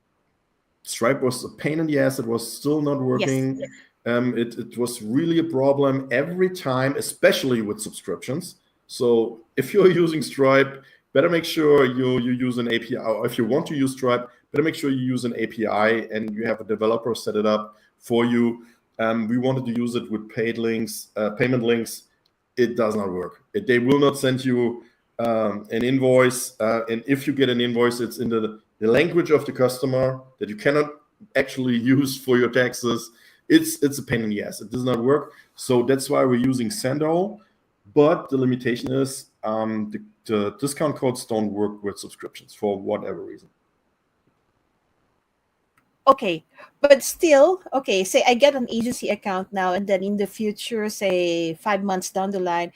Stripe was a pain in the ass. It was still not Yes. working. It was really a problem every time, especially with subscriptions. So if you're using Stripe, better make sure you use an API. Or if you want to use Stripe, better make sure you use an API and you have a developer set it up for you. We wanted to use it with paid links, payment links. It does not work. They will not send you an invoice, and if you get an invoice, it's in the language of the customer that you cannot actually use for your taxes. It's a pain in the ass. It does not work. So that's why we're using Sendo. But the limitation is the discount codes don't work with subscriptions for whatever reason. Okay, but still, okay, say I get an agency account now, and then in the future, say 5 months down the line,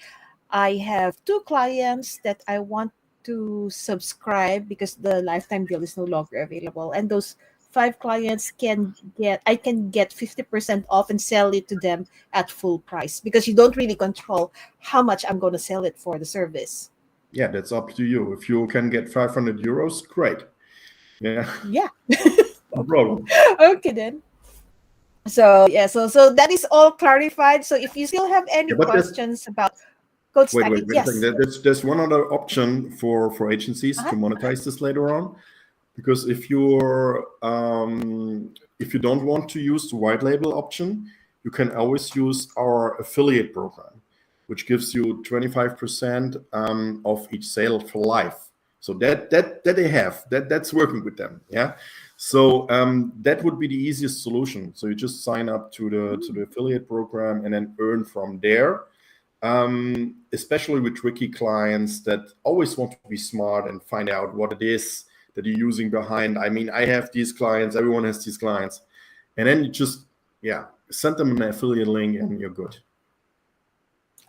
I have two clients that I want to subscribe because the lifetime deal is no longer available. And those five clients I can get 50% off and sell it to them at full price because you don't really control how much I'm going to sell it for the service. Yeah, that's up to you. If you can get 500 euros, great. Yeah, Yeah. no problem. Okay, then. So, yeah, so that is all clarified. So, if you still have any Yeah, but there's questions about code stacking, wait a second. yes. There's one other option for agencies Uh-huh. to monetize this later on, because if you don't want to use the white label option, you can always use our affiliate program, which gives you 25% of each sale for life. So that they have that's working with them. Yeah. So that would be the easiest solution. So you just sign up to the affiliate program and then earn from there. Especially with tricky clients that always want to be smart and find out what it is that you're using behind. I mean, I have these clients, everyone has these clients. And then you just, send them an affiliate link and you're good.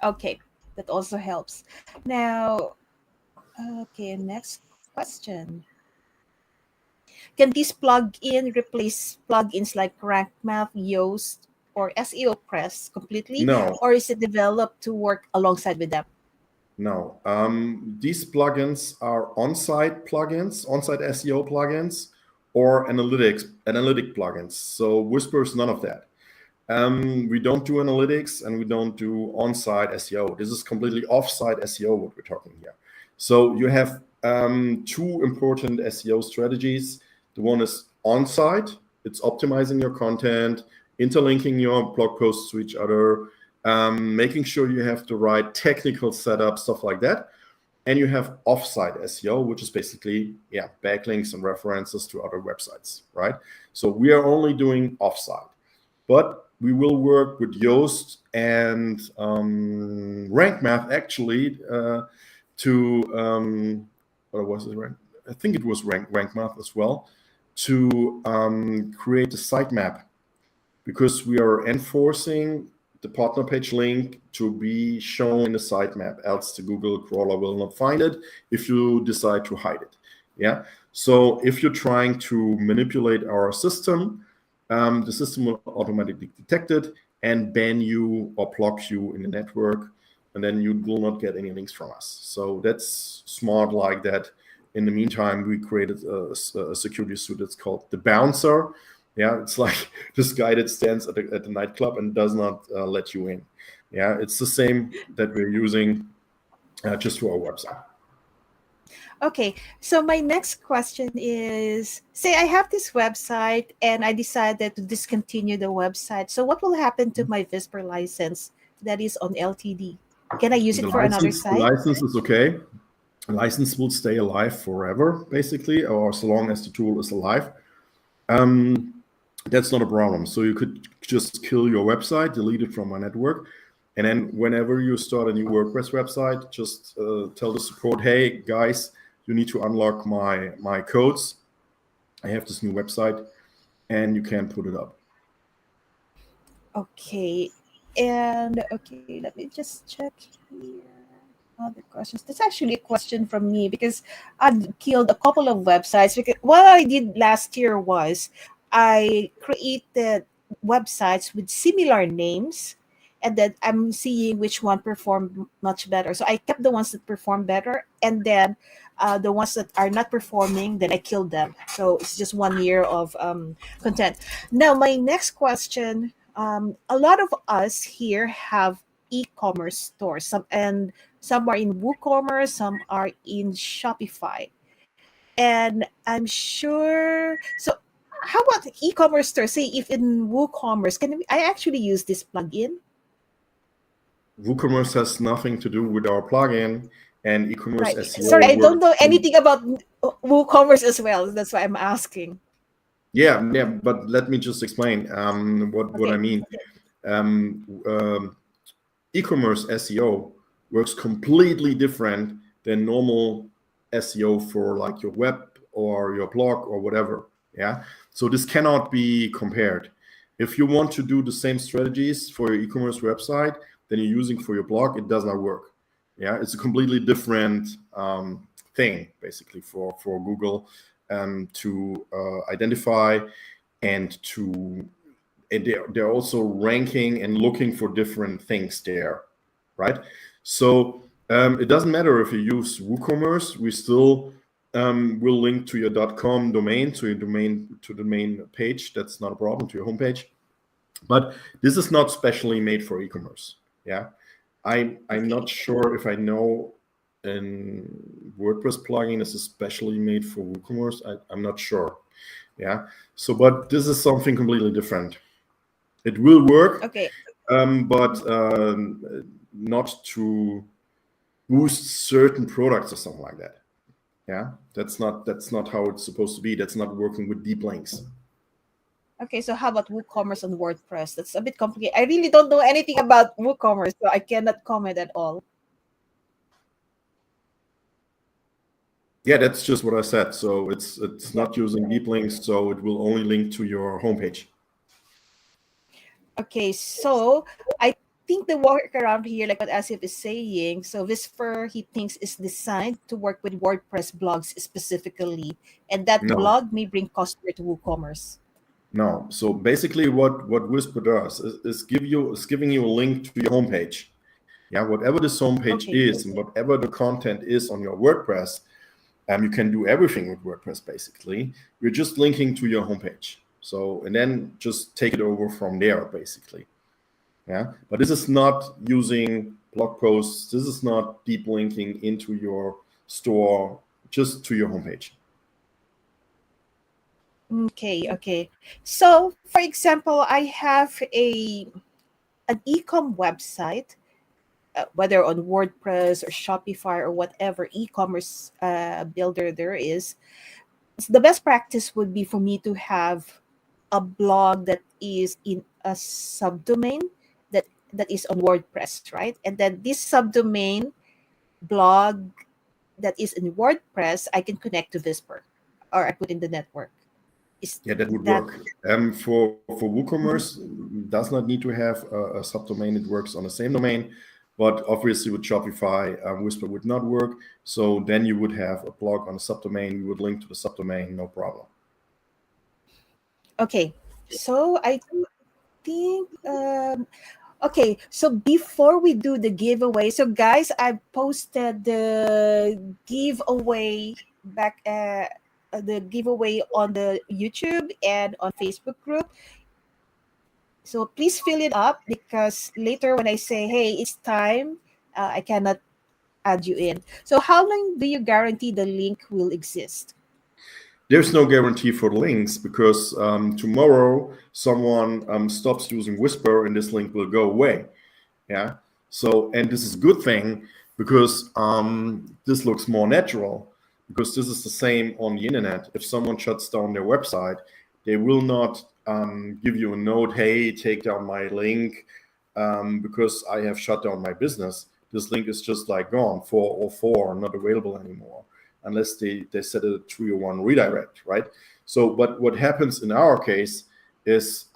Okay, that also helps. Now, okay, next question. Can this plugin replace plugins like Rank Math, Yoast, or SEO Press completely, No, or is it developed to work alongside with them? no. These plugins are on-site plugins, on-site SEO plugins, or analytic plugins. So Whisper is none of that. We don't do analytics and we don't do on-site SEO. This is completely off-site SEO, what we're talking here. So you have two important SEO strategies. The one is on-site. It's optimizing your content, interlinking your blog posts to each other, making sure you have the right technical setup, stuff like that. And you have off-site SEO, which is basically, backlinks and references to other websites, right? So we are only doing off-site. But we will work with Yoast and Rank Math actually to what was it? I think it was Rank Math as well to create a sitemap, because we are enforcing the partner page link to be shown in the sitemap. Else the Google crawler will not find it if you decide to hide it. Yeah. So if you're trying to manipulate our system, the system will automatically detect it and ban you or block you in the network, and then you will not get any links from us. So that's smart like that. In the meantime, we created a security suite that's called the Bouncer. Yeah, it's like this guy that stands at the nightclub and does not let you in. Yeah, it's the same that we're using just for our website. Okay, so my next question is, say I have this website and I decided to discontinue the website. So what will happen to my Whisper license that is on LTD? Can I use it for another The site? license is okay. The license will stay alive forever, basically, or so long as the tool is alive. That's not a problem. So you could just kill your website, delete it from our network, and then whenever you start a new WordPress website, just tell the support, hey guys, you need to unlock my codes. I have this new website, and you can put it up. Okay, and okay, let me just check here. Other questions. That's actually a question from me because I killed a couple of websites. Because what I did last year was I created websites with similar names, and then I'm seeing which one performed much better. So I kept the ones that perform better, and then the ones that are not performing, then I killed them. So it's just 1 year of content. Now, my next question: a lot of us here have e-commerce stores, and Some are in WooCommerce, some are in Shopify. And I'm sure. So, how about e-commerce store? Say if in WooCommerce, can I actually use this plugin? WooCommerce has nothing to do with our plugin, and e-commerce Right. Sorry, SEO I don't works. know anything about WooCommerce as well. That's why I'm asking. Yeah, but let me just explain what I Okay. mean. Um, um, E-commerce SEO works completely different than normal SEO for like your web or your blog or whatever. Yeah. So this cannot be compared. If you want to do the same strategies for your e-commerce website than you're using for your blog, it does not work. Yeah. It's a completely different thing basically for Google to identify and to and they're also ranking and looking for different things there, right? So it doesn't matter if you use WooCommerce, we still will link to your .com domain, to your domain, to the main page. That's not a problem, to your homepage. But this is not specially made for e-commerce. Yeah, I'm not Okay. sure if I know an WordPress plugin is especially made for WooCommerce. I'm not sure. Yeah. So, but this is something completely different. It will work, Okay. but not to boost certain products or something like that. Yeah, that's not how it's supposed to be. That's not working with deep links. Okay. So how about WooCommerce on WordPress? That's a bit complicated. I really don't know anything about WooCommerce, so I cannot comment at all. Yeah, that's just what I said. So it's Yep. not using deep links, so it will only link to your homepage. Okay, so I think the workaround here, like what Asif is saying, so Whisper he thinks is designed to work with WordPress blogs specifically, and that No, blog may bring customer to WooCommerce. no. So basically, what Whisper does is giving you a link to your homepage. Yeah, whatever this homepage Okay, is and whatever the content is on your WordPress, you can do everything with WordPress basically. We're just linking to your homepage. So, and then just take it over from there basically. Yeah. But this is not using blog posts. This is not deep linking into your store, just to your homepage. okay. So, for example, I have an ecom website, whether on WordPress or Shopify or whatever e-commerce builder there is. The best practice would be for me to have a blog that is in a subdomain that is on WordPress, right? And then this subdomain blog that is in WordPress, I can connect to Whisper or I put in the network. Is Yeah, that would that work. For Mhm. WooCommerce, does not need to have a subdomain. It works on the same domain, but obviously with Shopify, Whisper would not work. So then you would have a blog on a subdomain. You would link to the subdomain, no problem. okay? So I think okay, so before we do the giveaway, so guys, I posted the giveaway back the giveaway on the YouTube and on Facebook group. So please fill it up because later when I say, "Hey, it's time," I cannot add you in. So how long do you guarantee the link will exist? There's no guarantee for links because tomorrow someone stops using Whisper and this link will go away. Yeah. So, and this is a good thing because this looks more natural because this is the same on the internet. If someone shuts down their website, they will not give you a note, hey, take down my link because I have shut down my business. This link is just like gone, 404, not available anymore, unless they set a 301 redirect, right? So, but what happens in our case is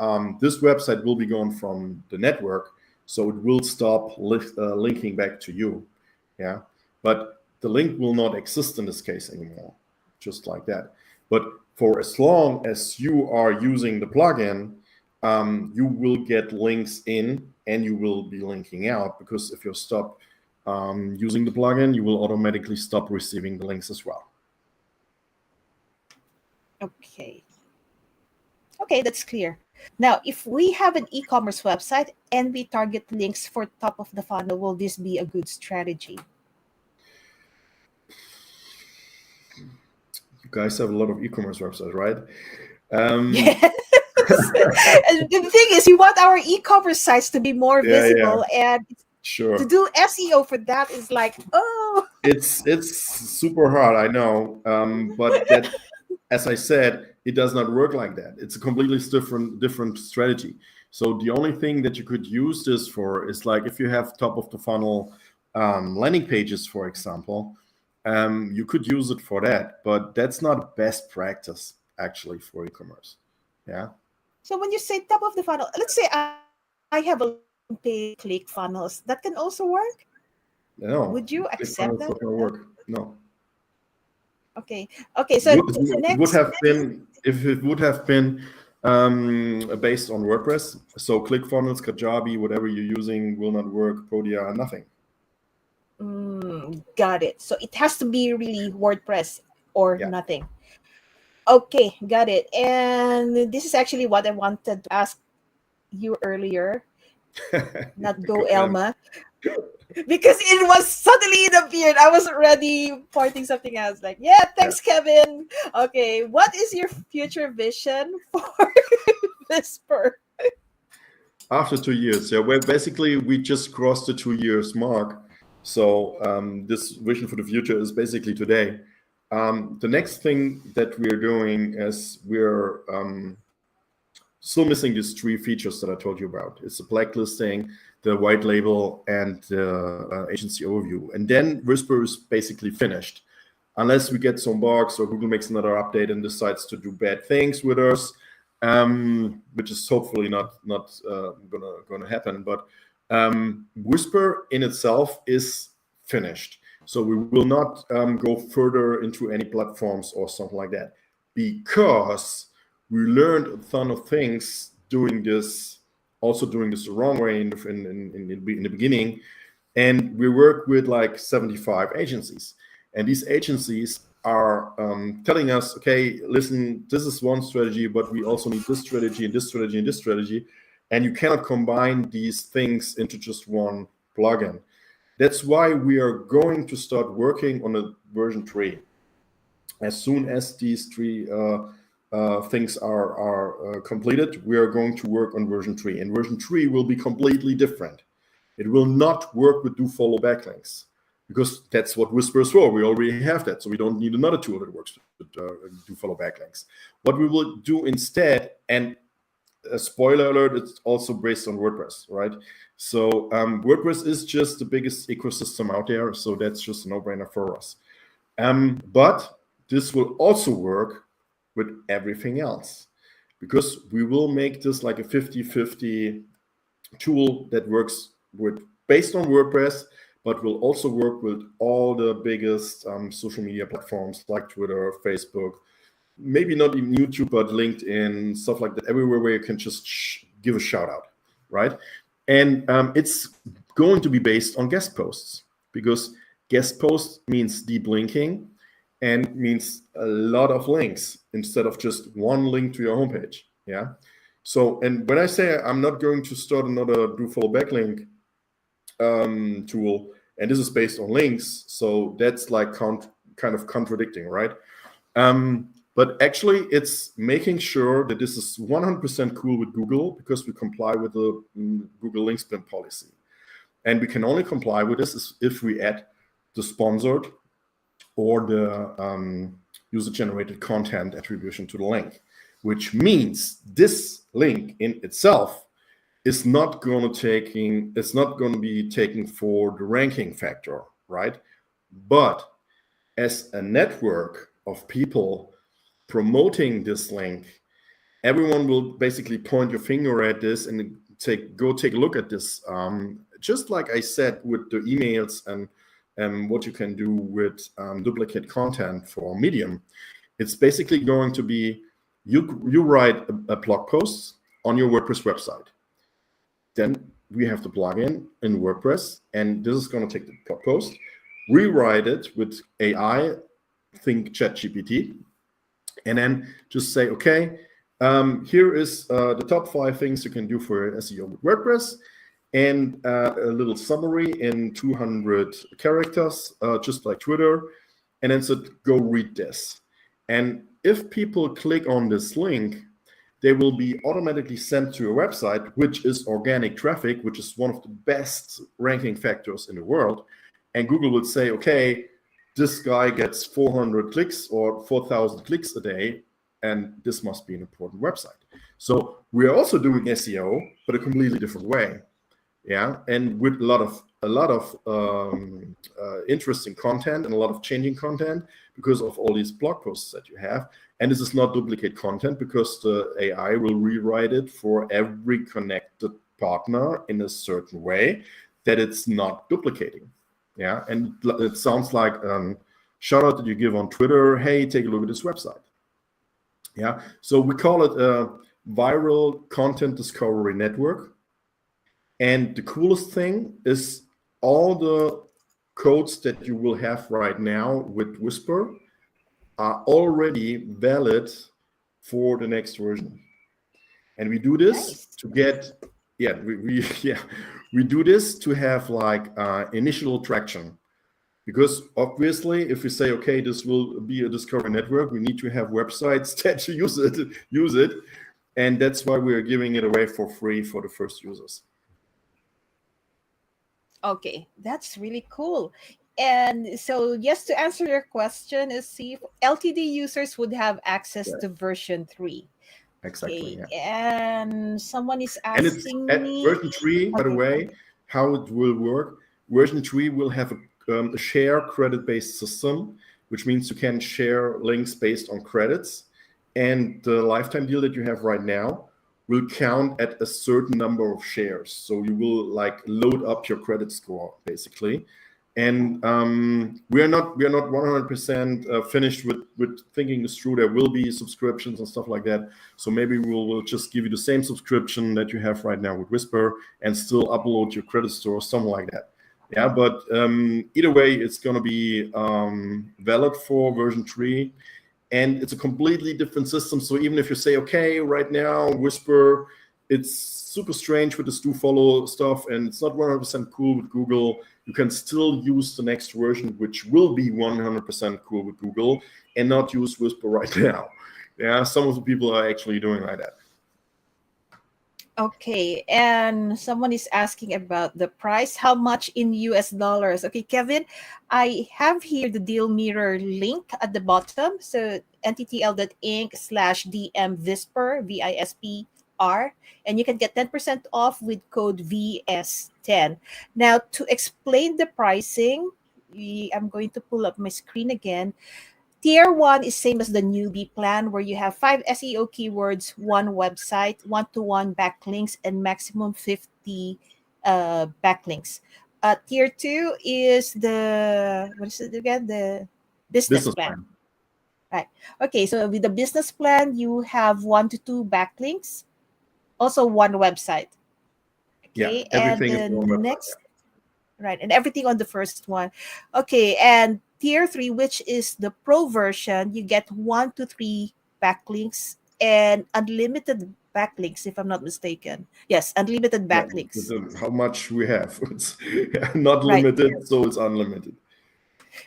this website will be gone from the network, so it will stop linking back to you. Yeah, but the link will not exist in this case anymore, just like that. But for as long as you are using the plugin, you will get links in and you will be linking out, because if you stop using the plugin, you will automatically stop receiving the links as well. Okay. Okay, that's clear. Now, if we have an e-commerce website and we target links for top of the funnel, will this be a good strategy? guys have a lot of e-commerce websites, right? Um, Yes. And the thing is, we want our e-commerce sites to be more yeah, visible, and to sure. do SEO for that is like, oh, It's super hard, I know, but that, as I said, it does not work like that. It's a completely different strategy. So the only thing that you could use this for is like if you have top of the funnel landing pages, for example, you could use it for that. But that's not best practice actually for e-commerce. Yeah. so when you say top of the funnel, let's say I have a landing page, click funnels, that can also work. Would No, you accept that? ClickFunnels not gonna work. No. Okay. Okay. So It would next, have been if it would have been based on WordPress. So ClickFunnels, Kajabi, whatever you're using will not work. Podia, nothing. got it. So it has to be really WordPress or Yeah. nothing. Okay, got it. And this is actually what I wanted to ask you earlier, not Go go ahead. Elma, because it was suddenly it appeared. I was already pointing something else. Like, yeah, Yeah. thanks, Kevin. Okay, what is your future vision for Whisper? After 2 years, yeah, where basically we just crossed the 2 years mark. So this vision for the future is basically today. The next thing that we're doing is we're still missing these three features that I told you about. It's the blacklisting, the white label, and the agency overview. And then Whisper is basically finished. Unless we get some bugs or Google makes another update and decides to do bad things with us, which is hopefully not gonna happen. But Whisper in itself is finished. So we will not go further into any platforms or something like that, because we learned a ton of things doing this, also doing this the wrong way in the beginning. And we work with like 75 agencies. And these agencies are telling us, okay, listen, this is one strategy, but we also need this strategy and this strategy and this strategy. And you cannot combine these things into just one plugin. That's why we are going to start working on a version 3. As soon as these three things are completed, we are going to work on version 3. And version 3 will be completely different. It will not work with do follow backlinks, because that's what Whisper is for. We already have that, so we don't need another tool that works with do follow backlinks. What we will do instead, and a spoiler alert, it's also based on WordPress, right? So WordPress is just the biggest ecosystem out there, so that's just a no-brainer for us. But this will also work with everything else, because we will make this like a 50-50 tool that works with based on WordPress, but will also work with all the biggest social media platforms like Twitter, Facebook, maybe not even YouTube, but LinkedIn, stuff like that, everywhere where you can just give a shout out, right? And it's going to be based on guest posts, because guest post means deep linking and means a lot of links instead of just one link to your homepage. Yeah. So, and when I say I'm not going to start another do follow backlink tool, and this is based on links, so that's like kind of contradicting, right? But actually, it's making sure that this is 100% cool with Google, because we comply with the Google link split policy. And we can only comply with this if we add the sponsored or the user-generated content attribution to the link, which means this link in itself is not going to be taken for the ranking factor, right? But as a network of people promoting this link, everyone will basically point your finger at this and go take a look at this. Just like I said with the emails and what you can do with duplicate content for Medium, it's basically going to be you write a blog post on your WordPress website. Then we have the plugin in WordPress, and this is going to take the blog post, rewrite it with AI, think ChatGPT, and then just say, okay, here is the top 5 things you can do for SEO with WordPress, and a little summary in 200 characters, just like Twitter, and then said, go read this. And if people click on this link, they will be automatically sent to a website, which is organic traffic, which is one of the best ranking factors in the world. And Google would say, okay, this guy gets 400 clicks or 4,000 clicks a day, and this must be an important website. So we're also doing SEO, but a completely different way. Yeah, and with a lot of interesting content and a lot of changing content because of all these blog posts that you have. And this is not duplicate content because the AI will rewrite it for every connected partner in a certain way that it's not duplicating. Yeah, and it sounds like shout out that you give on Twitter. Hey, take a look at this website. Yeah, so we call it a viral content discovery network. And the coolest thing is all the codes that you will have right now with Whisper are already valid for the next version. And we do this Nice. to get, we do this to have like initial traction. Because obviously, if we say, okay, this will be a discovery network, we need to have websites that use it. And that's why we are giving it away for free for the first users. Okay, that's really cool. And so, yes, to answer your question, is see if LTD users would have access to Yes, version 3. exactly. Okay, Yeah. and someone is And it's asking at me. version 3, by the Okay, way, how it will work. Version 3 will have a share credit-based system, which means you can share links based on credits. And the lifetime deal that you have right now will count at a certain number of shares. So you will like load up your credit score, basically. And we are not 100% finished with thinking this through. There will be subscriptions and stuff like that. So maybe we'll just give you the same subscription that you have right now with Whisper and still upload your credit score, something like that. Yeah, but either way, it's going to be valid for version 3. And it's a completely different system. So even if you say, okay, right now, Whisper, it's super strange with this do follow stuff and it's not 100% cool with Google, you can still use the next version, which will be 100% cool with Google and not use Whisper right now. Yeah, some of the people are actually doing like that. okay, and someone is asking about the price. How much in US dollars? Okay, Kevin, I have here the deal mirror link at the bottom. So nttl.inc/DM Visper, VISPR, and you can get 10% off with code VS10. Now, to explain the pricing, I'm going to pull up my screen again. Tier one is same as the newbie plan, where you have 5 SEO keywords, one website, one-to-one backlinks, and maximum 50 backlinks. Tier two is the, what is it again? The business Business plan. plan. Right. Okay, so with the business plan, you have 1 to 2 backlinks, also one website. Yeah, Okay, and everything is the on website. next, right, and everything on the first one. Okay, and tier three, which is the pro version, you get 1 to 3 backlinks and unlimited backlinks, if I'm not mistaken. Yes, unlimited Yeah, backlinks. how much we have. It's not Right. limited, so it's unlimited.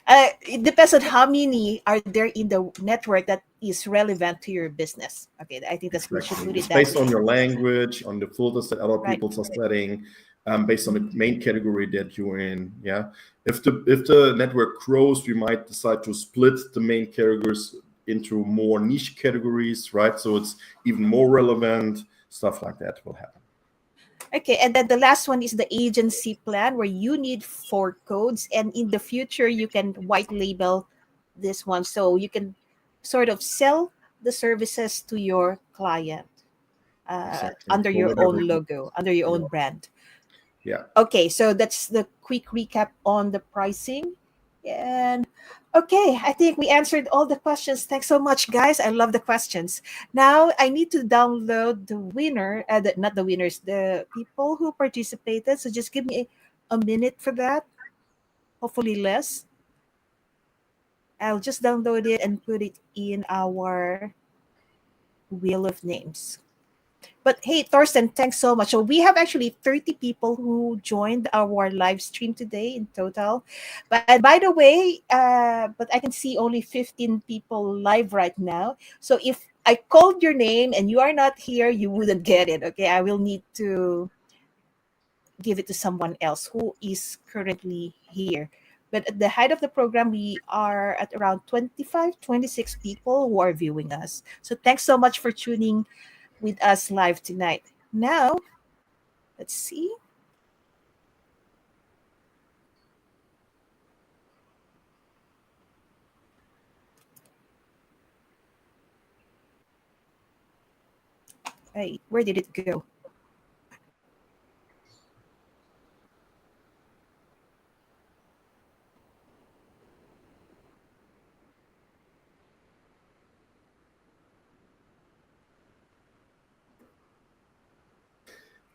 It depends on how many are there in the network that is relevant to your business. Okay, I think that's we should Exactly. put It's it that based on way. your language, on the filters that other Right. people are setting, based on the main category that you're in. Yeah. If the network grows, we might decide to split the main categories into more niche categories, right? So it's even more relevant. Stuff like that will happen. Okay, and then the last one is the agency plan where you need 4 codes, and in the future you can white label this one so you can sort of sell the services to your client Exactly. under For your whatever. own logo, under your Yeah. own brand. Yeah. Okay, so that's the quick recap on the pricing. And okay, I think we answered all the questions. Thanks so much, guys. I love the questions. Now I need to download the winner, not the winners, the people who participated. So just give me a minute for that. Hopefully less. I'll just download it and put it in our wheel of names. But hey, Thorsten, thanks so much. So we have actually 30 people who joined our live stream today in total. But by the way, but I can see only 15 people live right now. So if I called your name and you are not here, you wouldn't get it. Okay, I will need to give it to someone else who is currently here. But at the height of the program, we are at around 25, 26 people who are viewing us. So thanks so much for tuning with us live tonight. Now, let's see. Hey, where did it go?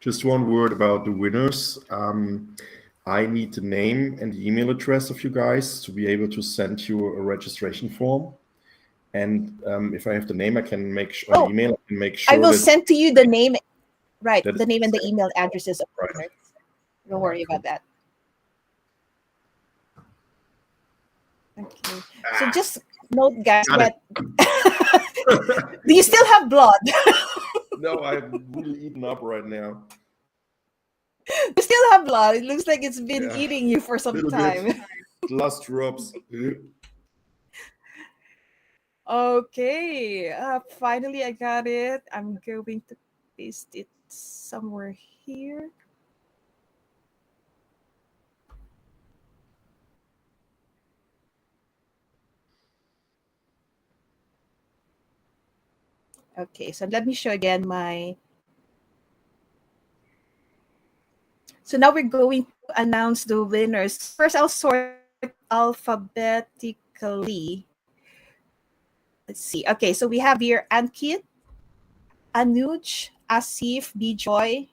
Just one word about the winners. I need the name and the email address of you guys to be able to send you a registration form. And if I have the name, I can make sure on the Oh, email. I can make I sure will that send to you the name, right? that The is name and the sent. email addresses of Right. winners. Don't All right. worry Cool. about that. Okay. So just note, guys, Got that it. do you still have blood? No, I'm really eaten up right now. You still have blood. It looks like it's been Yeah, eating you for a some little bit. time. The last drops. Okay. Finally, I got it. I'm going to paste it somewhere here. Okay, so let me show again my. So now we're going to announce the winners. So first, I'll sort it alphabetically. Let's see. Okay, so we have here Ankit, Anuj, Asif, Bijoy,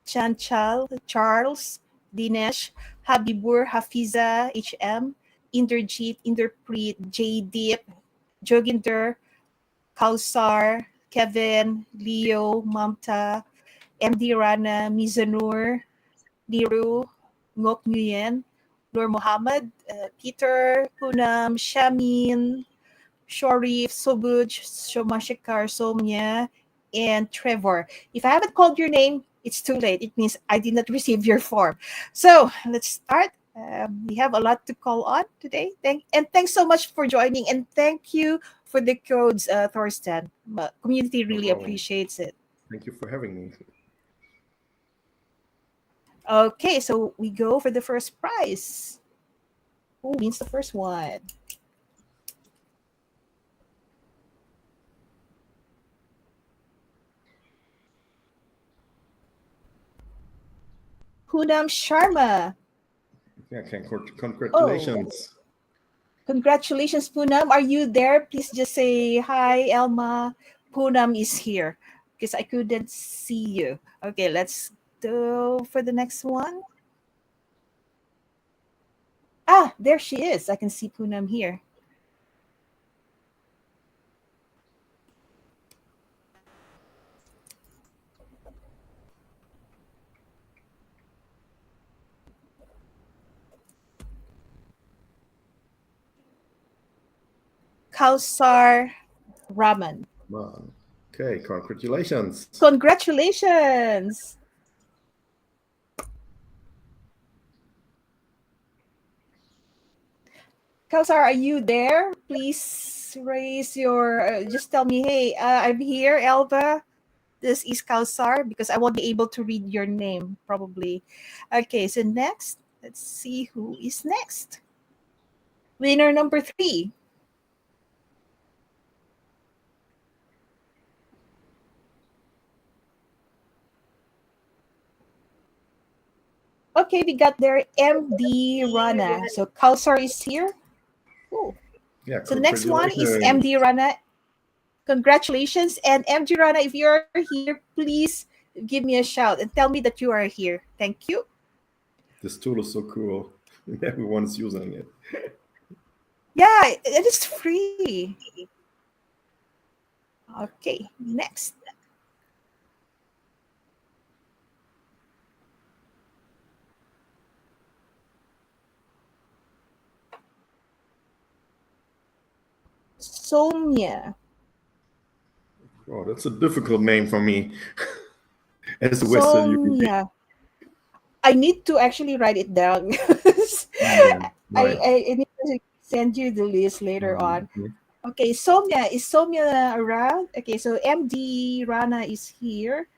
Chanchal, Charles, Dinesh, Habibur, Hafiza, HM, Inderjeet, Inderpreet, Jaydeep, Joginder, Kausar, Kevin, Leo, Mamta, MD Rana, Mizanur, Niru, Ngok Nguyen, Nur Muhammad, Peter, Punam, Shamin, Sharif, Sobuj, Shomashikar, Somya, and Trevor. If I haven't called your name, it's too late. It means I did not receive your form. So let's start. We have a lot to call on today. Thanks so much for joining, and thank you for the codes, Thorsten. Community No really problem. appreciates it. Thank you for having me. Okay, so we go for the first prize. Who wins the first one? Poonam Sharma. Yeah, Oh, congratulations. congratulations, Poonam. Are you there? Please just say hi, Elma. Poonam is here because I couldn't see you. Okay, let's go for the next one. Ah, there she is. I can see Poonam here. Kausar Raman. Wow. Okay, congratulations. Congratulations. Kausar, are you there? Please raise your, just tell me, hey, I'm here, Elva. This is Kausar because I won't be able to read your name probably. Okay, so next, let's see who is next. Winner number 3. Okay, we got there MD Rana. So Kausar is here. Cool. Yeah, So next one is MD congratulations. Rana. Congratulations. And MD Rana, if you're here, please give me a shout and tell me that you are here. Thank you. This tool is so cool. Everyone's using it. Yeah, it is free. Okay, next. Somya. Oh, that's a difficult name for me as a Western human being. Somya. I need to actually write it down because Yeah, right. I need to send you the list later on. Mhm. Okay, Somya. Is Somya around? Okay, so MD Rana is here.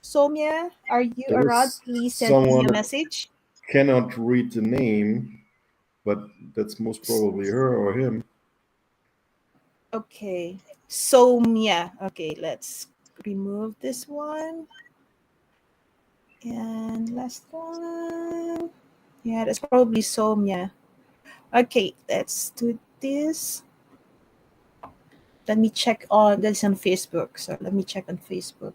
Somya, are you around? There's Please send me someone a that message. cannot read the name, but that's most probably her or him. Okay, Somya. Okay, let's remove this one. And last one. Yeah, that's probably Somya. Okay, let's do this. Let me check on that's on Facebook. So let me check on Facebook.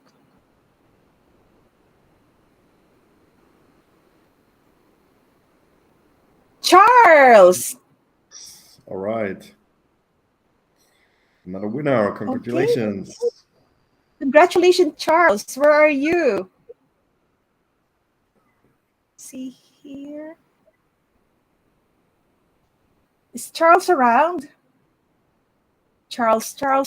Charles. All right. Another winner. Okay. Congratulations. Congratulations, Charles. Where are you? See here. Is Charles around? Charles. No,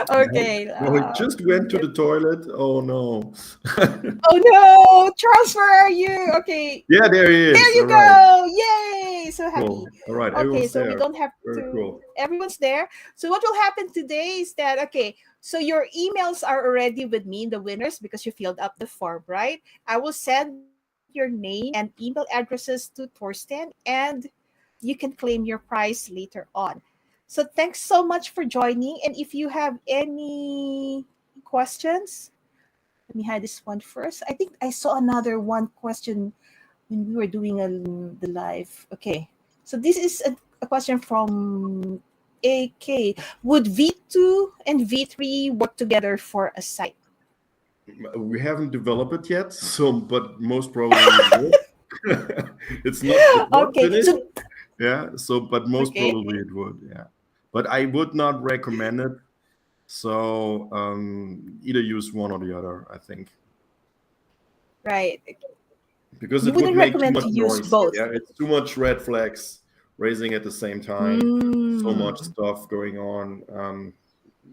Okay. no, he just went to the toilet. Oh no. Oh no, Charles, where are you? Okay, Yeah, there he there is. you All right. go. Yay, so Cool. happy. All right. Okay, Everyone's so we there. don't have Very to, cool. everyone's there. So what will happen today is that, okay, so your emails are already with me, the winners, because you filled up the form, right? I will send your name and email addresses to Torsten, and you can claim your prize later on. So thanks so much for joining. And if you have any questions, let me hide this one first. I think I saw another one question when we were doing the live. Okay, so this is a question from AK. Would V2 and V3 work together for a site? We haven't developed it yet, so but most probably it will. It's not Okay, finished. so Yeah. So but most okay, probably it would. Yeah. But I would not recommend it. So either use one or the other, I think, right. because You it would wouldn't make too recommend much to use noise. both. Yeah, it's too much red flags raising at the same time. So much Mm. stuff going on.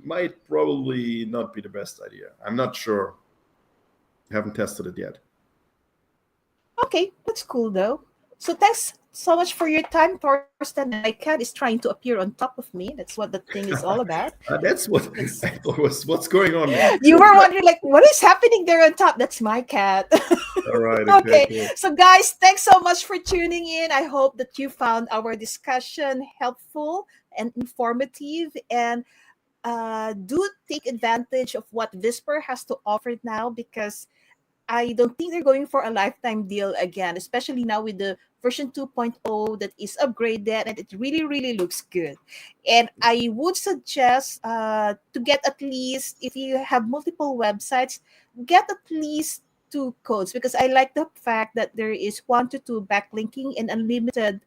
Might probably not be the best idea. I'm not sure. Haven't tested it yet. Okay, that's cool though. So thanks so much for your time, Torsten. And my cat is trying to appear on top of me. That's what the thing is all about. That's what That's I thought was what's going on there. you were wondering like what is happening there on top. That's my cat. All right. Okay. Okay, Cool. so guys, thanks so much for tuning in. I hope that you found our discussion helpful and informative. And do take advantage of what Whisper has to offer now, because I don't think they're going for a lifetime deal again, especially now with the version 2.0 that is upgraded and it really, really looks good. And I would suggest to get at least, if you have multiple websites, get at least two codes, because I like the fact that there is 1 to 2 backlinking and unlimited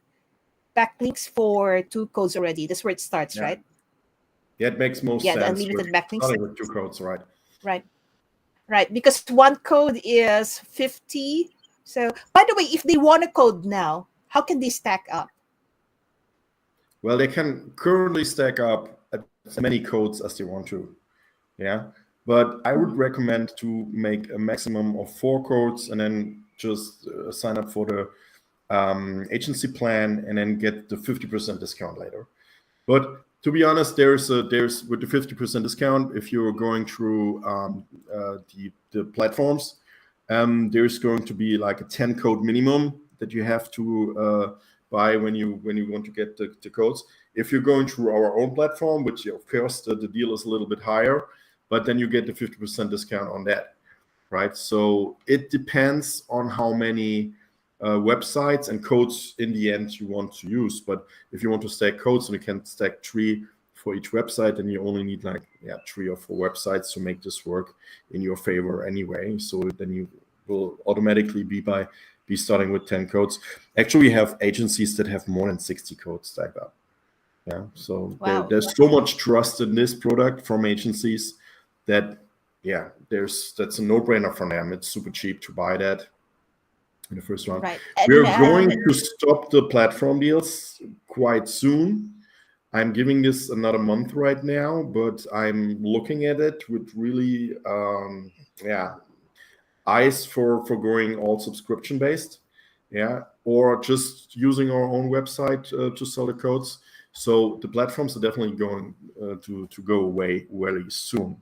backlinks for two codes already. That's where it starts, Yeah. right? Yeah. It makes most Yeah, the sense with unlimited backlinks, starting with two codes, right? right? Right, because one code is 50. So, by the way, if they want a code now, how can they stack up? Well, they can currently stack up as many codes as they want to. Yeah. But I would Mhm. recommend to make a maximum of 4 codes and then just sign up for the agency plan and then get the 50% discount later. But to be honest, there's with the 50% discount, if you're going through the platforms, there's going to be like a 10 code minimum that you have to buy when you want to get the codes. If you're going through our own platform, which of course the deal is a little bit higher, but then you get the 50% discount on that, right? So it depends on how many websites and codes in the end you want to use. But if you want to stack codes and you can stack 3 for each website, then you only need like 3 or 4 websites to make this work in your favor anyway. So then you will automatically be starting with 10 codes. Actually, we have agencies that have more than 60 codes stacked up. Yeah, so Wow. there's so much trust in this product from agencies that that's a no-brainer for them. It's super cheap to buy that in the first round. Right. We're And going to stop the platform deals quite soon. I'm giving this another month right now, but I'm looking at it with really, yeah, eyes for going all subscription based, yeah, or just using our own website to sell the codes. So the platforms are definitely going to go away very soon.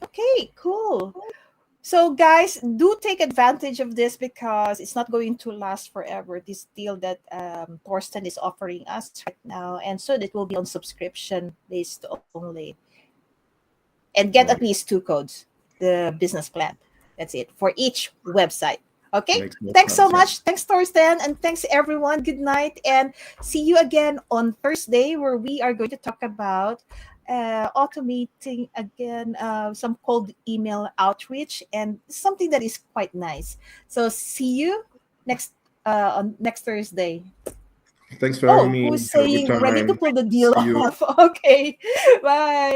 Okay, cool. So, guys, do take advantage of this because it's not going to last forever. This deal that Thorsten is offering us right now, and soon it will be on subscription based only, and get at Right. least 2 codes, the business plan. That's it for each website. Okay. Makes more Thanks so sense. Yeah. much. Thanks, Thorsten, and thanks everyone. Good night, and see you again on Thursday, where we are going to talk about automating again some cold email outreach and something that is quite nice. So see you next on next Thursday. Thanks for having Oh, me. who's Have a good saying ready to time. pull the deal See you. off? Okay, bye.